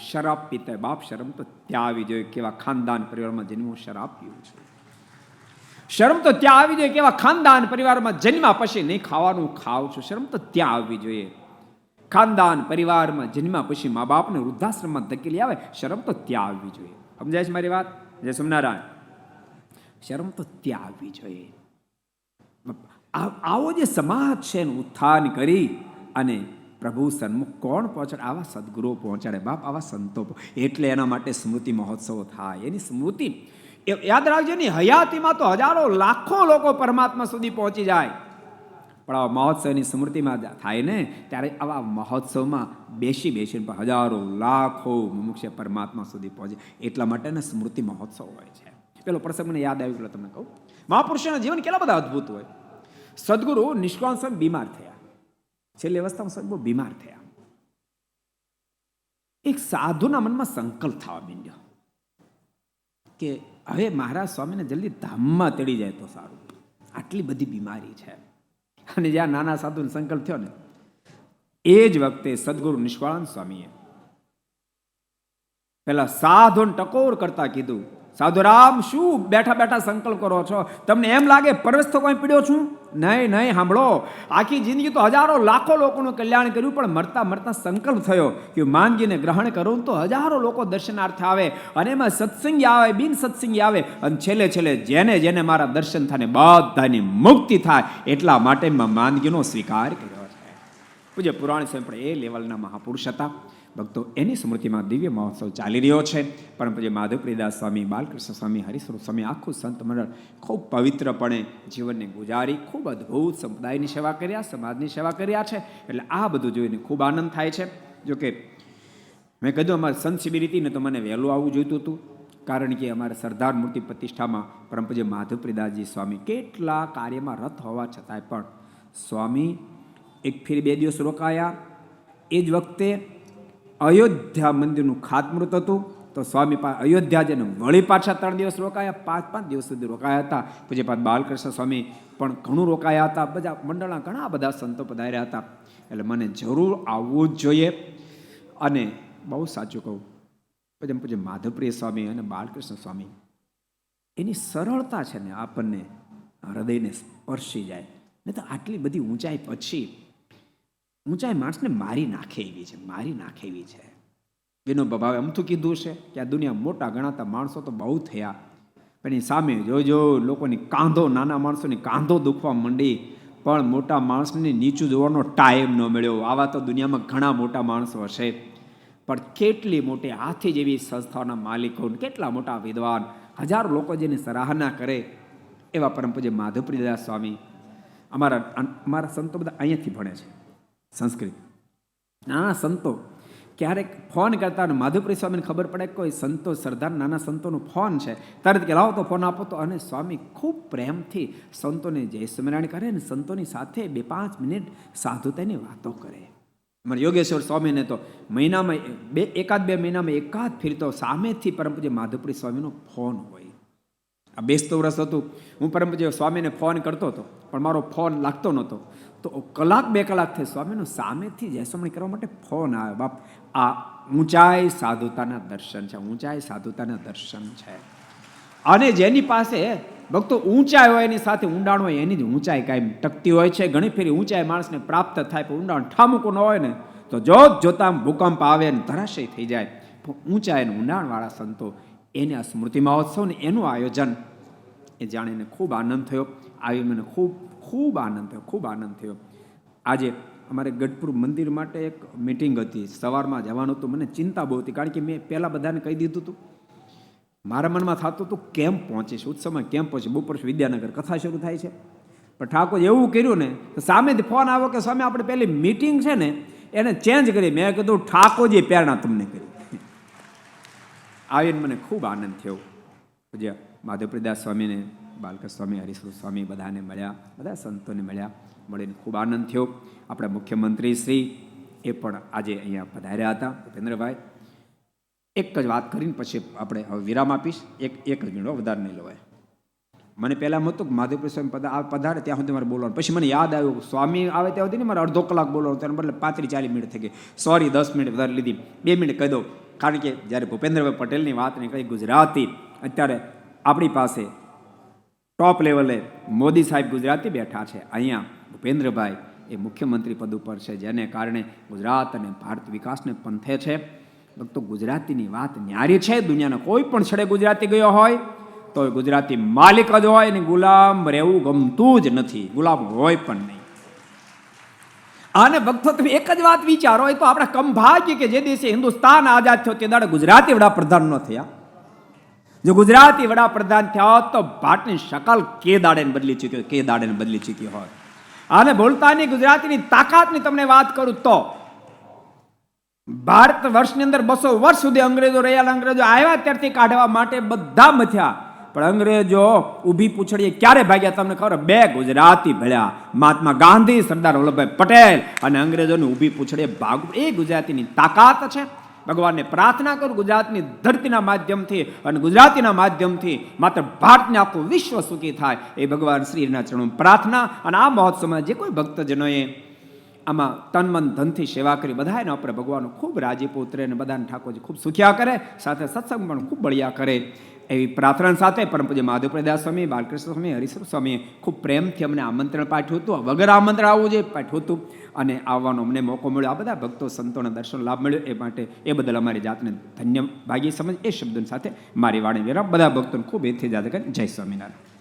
શરાબ પીતા બાપ, શરમ તો ત્યાં આવી જોઈએ. કેવા ખાનદાન પરિવારમાં જન્મ્યો, શરાબ પીવું છે. શરમ તો ત્યાં આવી જોઈએ. કેવા ખાનદાન પરિવારમાં જન્મ્યા પછી નહીં ખાવાનું ખાવ છું, શરમ તો ત્યાં આવવી જોઈએ. ખાનદાન પરિવારમાં જન્મ્યા પછી મા બાપને વૃદ્ધાશ્રમમાં ધકેલી આવે, શરમ તો ત્યાં આવવી જોઈએ. સમજાય છે મારી વાત? જય સ્વામિનારાયણ. શરમ તો ત્યાં આવવી જોઈએ. આવો જે સમાજ છે એનું ઉત્થાન કરી અને પ્રભુ સન્મુખ કોણ પહોંચાડે? આવા સદગુરુઓ પહોંચાડે બાપ, આવા સંતો. એટલે એના માટે સ્મૃતિ મહોત્સવ થાય. એની સ્મૃતિ યાદ રાખજો, એની હયાતીમાં તો હજારો લાખો લોકો પરમાત્મા સુધી પહોંચી જાય, પણ આવા મહોત્સવની સ્મૃતિમાં થાય ને ત્યારે આવા મહોત્સવમાં બેસીને હજારો લાખો મુમુક્ષ પરમાત્મા સુધી પહોંચે. એટલા માટે સ્મૃતિ મહોત્સવ હોય છે. પેલો પ્રસંગ મને યાદ આવ્યો, એટલે તમને કહું, મહાપુરુષોના જીવન કેટલા બધા અદ્ભુત હોય. સદગુરુ નિષ્કાળ સ્વામી બીમાર થયા, છેલ્લી અવસ્થામાં સદગુરુ બીમાર થયા. એક સાધુના મનમાં સંકલ્પ થવા માંડ્યો કે હવે મહારાજ સ્વામીને જલ્દી ધામમાં તેડી જાય તો સારું, આટલી બધી બીમારી છે. અને જ્યાં નાના સાધુનો સંકલ્પ થયો ને એ જ વખતે સદગુરુ નિષ્કાળાનંદ સ્વામીએ પેલા સાધુને ટકોર કરતા કીધું, સાધુરામ શું બેઠા બેઠા સંકલ્પ કરો છો? તમને એમ લાગે પરવેશ તો કોઈ પીડ્યો છું? નહીં નહીં, સાંભળો. આખી જિંદગી તો હજારો લાખો લોકોનું કલ્યાણ કર્યું, પણ મરતા મરતા સંકલ્પ થયો કે માંગીને ગ્રહણ કરું તો હજારો લોકો દર્શનાર્થે આવે, અને એમાં સત્સંગી આવે, બિન સત્સંગી આવે, અને છેલ્લે છેલ્લે જેને જેને મારા દર્શન થાય બધાની મુક્તિ થાય, એટલા માટે મેં માંદગીનો સ્વીકાર કર્યો છે. પૂજ્ય પુરાણ સ્વામી પણ એ લેવલના મહાપુરુષ હતા. ભક્તો, એની સ્મૃતિમાં દિવ્ય મહોત્સવ ચાલી રહ્યો છે. પરમ પૂજ્ય માધવપ્રિયદાસ સ્વામી, બાલકૃષ્ણ સ્વામી, હરિસ્વરૂપ સ્વામી, આખું સંત મંડળ ખૂબ પવિત્રપણે જીવનને ગુજારી ખૂબ અદ્ભુત સંપ્રદાયની સેવા કર્યા, સમાજની સેવા કર્યા છે. એટલે આ બધું જોઈને ખૂબ આનંદ થાય છે. જોકે મેં કીધું અમારી સંત શિબિર હતી ને તો મને વહેલું આવવું જોઈતું હતું, કારણ કે અમારે સરદાર મૂર્તિ પ્રતિષ્ઠામાં પરમ પૂજ્ય માધવપ્રિયદાસજી સ્વામી કેટલા કાર્યમાં રત હોવા છતાંય પણ સ્વામી એક ફેર 2 દિવસ રોકાયા. એ જ વખતે અયોધ્યા મંદિરનું ખાતમુહૂર્ત હતું, તો સ્વામી અયોધ્યા જઈને વળી પાછા 3 દિવસ રોકાયા, 5 દિવસ સુધી રોકાયા હતા. પૂજ્યપાદ બાલકૃષ્ણ સ્વામી પણ ઘણું રોકાયા હતા. બધા મંડળના ઘણા બધા સંતો પધાર્યા હતા. એટલે મને જરૂર આવવું જ જોઈએ. અને બહુ સાચું કહું, પૂજ્ય માધવપ્રિય સ્વામી અને બાલકૃષ્ણ સ્વામી, એની સરળતા છે ને આપણને હૃદયને સ્પર્શી જાય. નહીં તો આટલી બધી ઊંચાઈ પછી ઊંચાઈ માણસને મારી નાખે એવી છે, મારી નાખે એવી છે. વિનોબા ભાવે અમથું કીધું છે કે આ દુનિયા મોટા ગણાતા માણસો તો બહુ થયા, પણ એની સામે જોજો લોકોની કાંધો, નાના માણસોની કાંધો દુખવા માંડી, પણ મોટા માણસને નીચું જોવાનો ટાઈમ ન મળ્યો. આવા તો દુનિયામાં ઘણા મોટા માણસો હશે, પણ કેટલી મોટી હાથી જેવી સંસ્થાઓના માલિકો, કેટલા મોટા વિદ્વાન, હજારો લોકો જેની સરાહના કરે એવા પરમ પૂજ્ય માધવપ્રિયદાસ સ્વામી. અમારા સંતો બધા અહીંયાથી ભણે છે સંસ્કૃત. નાના સંતો ક્યારેક ફોન કરતા, અને માધવપ્રિય સ્વામીને ખબર પડે કે કોઈ સંતો સરદાર નાના સંતોનો ફોન છે, તરત કે લાવો તો ફોન આપો તો. અને સ્વામી ખૂબ પ્રેમથી સંતોને જય સ્મરણ કરે ને સંતોની સાથે 2-5 મિનિટ સાધુતાની વાતો કરે. અમારે યોગેશ્વર સ્વામીને તો મહિનામાં 1-2 મહિનામાં એકાદ ફેર તો સામેથી પરમ પૂજ્ય માધવપ્રિય સ્વામીનો ફોન હોય. આ 200 વર્ષ હતું, હું પરમ પૂજ્ય સ્વામીને ફોન કરતો હતો, પણ મારો ફોન લાગતો નહોતો. તો 1-2 કલાક થઈ સ્વામીનો સામેથી જયસમણી કરવા માટે ફોન આવ્યો. બાપ, આ ઊંચાઈ સાધુતાના દર્શન છે, ઊંચાઈ સાધુતાના દર્શન છે. અને જેની પાસે ભક્તો ઊંચાઈ હોય એની સાથે ઊંડાણ હોય, એની જ ઊંચાઈ કાંઈ ટકતી હોય છે. ઘણી ફેરી ઊંચાઈ માણસને પ્રાપ્ત થાય, પણ ઊંડાણ ઠામુકું ન હોય ને તો જોતા ભૂકંપ આવે ને ધરાશય થઈ જાય. પણ ઊંચાઈ અને ઊંડાણવાળા સંતો, એને આ સ્મૃતિ મહોત્સવ ને એનું આયોજન એ જાણીને ખૂબ આનંદ થયો. આવી મને ખૂબ આનંદ થયો, ખૂબ આનંદ થયો. આજે અમારે ગઢપુર મંદિર માટે એક મિટિંગ હતી, સવારમાં જવાનું હતું. મને ચિંતા બહુ હતી, કારણ કે મેં પહેલાં બધાને કહી દીધું હતું. મારા મનમાં થતું હતું કેમ પહોંચીશ, ઉત્સવમાં કેમ પહોંચીશ. બપોર વિદ્યાનગર કથા શરૂ થાય છે, પણ ઠાકોર એવું કર્યું ને તો સામેથી ફોન આવ્યો કે સ્વામી આપણે પહેલી મિટિંગ છે ને એને ચેન્જ કરી. મેં કીધું ઠાકોરજી પ્રેરણા તમને કરી. આવીને મને ખૂબ આનંદ થયો. પૂજ્ય માધવપ્રિયદાસ સ્વામીને, બાલકૃષ્ણ સ્વામી, હરિસ્વરૂપ સ્વામી બધાને મળ્યા, બધા સંતોને મળ્યા, મળીને ખૂબ આનંદ થયો. આપણા મુખ્યમંત્રી શ્રી એ પણ આજે અહીંયા પધાર્યા હતા, ભૂપેન્દ્રભાઈ. એક જ વાત કરીને પછી આપણે હવે વિરામ આપીશ. એક જ મિનિટ, વધારે નહીં લેવાય. મને પહેલાં હતું કે માધવપ્રિય સ્વામી પધારે ત્યાં સુધી મારે બોલવાનું. પછી મને યાદ આવ્યું સ્વામી આવે ત્યાં સુધી ને મારે અડધો કલાક બોલવાનું, તેને બદલે 35-40 મિનિટ થઈ ગઈ. સોરી, 10 મિનિટ વધારે લીધી, 2 મિનિટ કહી દઉં. કારણ કે જ્યારે ભૂપેન્દ્રભાઈ પટેલની વાત નીકળી, ગુજરાતી અત્યારે આપણી પાસે ટોપ લેવલે મોદી સાહેબ ગુજરાતી બેઠા છે, અહીંયા ભૂપેન્દ્રભાઈ એ મુખ્યમંત્રી પદ ઉપર છે, જેને કારણે ગુજરાત અને ભારત વિકાસને પંથે છે. તો ગુજરાતીની વાત ન્યારી છે. દુનિયાના કોઈ પણ છેડે ગુજરાતી ગયો હોય તો ગુજરાતી માલિક જ હોય, ને ગુલામ રહેવું ગમતું જ નથી, ગુલામ હોય પણ નહીં. અને ભક્તો તમે એક જ વાત વિચારો, તો આપણા કમ ભાગ્ય કે જે દિવસે હિન્દુસ્તાન આઝાદ થયો તે દાડે ગુજરાતી વડાપ્રધાન ન થયા. જો ગુજરાતી વડાપ્રધાન થયા તો ભારતની શકલ કે દાડે બદલી ચૂક્યો હોય. અને બોલતાની ગુજરાતીની તાકાતની તમને વાત કરું તો ભારત વર્ષની અંદર 200 વર્ષ સુધી અંગ્રેજો રહ્યા. અંગ્રેજો આવ્યા ત્યારથી કાઢવા માટે બધા મથ્યા, પણ અંગ્રેજો ઊભી પૂછડીએ ક્યારે ભાગ્યા તમને ખબર? 2 ગુજરાતી ભળ્યા, મહાત્મા ગાંધી, સરદાર વલ્લભભાઈ પટેલ. અને અંગ્રેજોને ઊભી પૂછડીએ ભાગવું એ ગુજરાતીની તાકાત છે. ભગવાનને પ્રાર્થના કરું ગુજરાતની ધરતીના માધ્યમથી અને ગુજરાતીના માધ્યમથી માત્ર ભારતને આખું વિશ્વ સુખી થાય એ ભગવાન શ્રીના ચરણોમાં પ્રાર્થના. અને આ મહોત્સવમાં જે કોઈ ભક્તજનોએ આમાં તન મન ધનથી સેવા કરી, બધાને આપણે ભગવાનનો ખૂબ રાજીપો ઉતરે અને બધાને ઠાકોરજી ખૂબ સુખ્યા કરે, સાથે સત્સંગ પણ ખૂબ બળિયા કરે. એવી પ્રાર્થના સાથે પરમ પૂજ્ય માધવપ્રદાસ સ્વામી, બાલકૃષ્ણ સ્વામી, હરિસ્વર સ્વામીએ ખૂબ પ્રેમથી અમને આમંત્રણ પાઠવ્યું હતું. વગર આમંત્રણ આવવું જોઈએ પાઠવ્યું હતું અને આવવાનો અમને મોકો મળ્યો. આ બધા ભક્તો સંતોના દર્શન લાભ મળ્યો એ માટે એ બદલ અમારી જાતને ધન્ય ભાગી સમજ એ શબ્દોની સાથે મારી વાણી વિરામ. બધા ભક્તોને ખૂબ એથી જાતે કરી જય સ્વામિનારાયણ.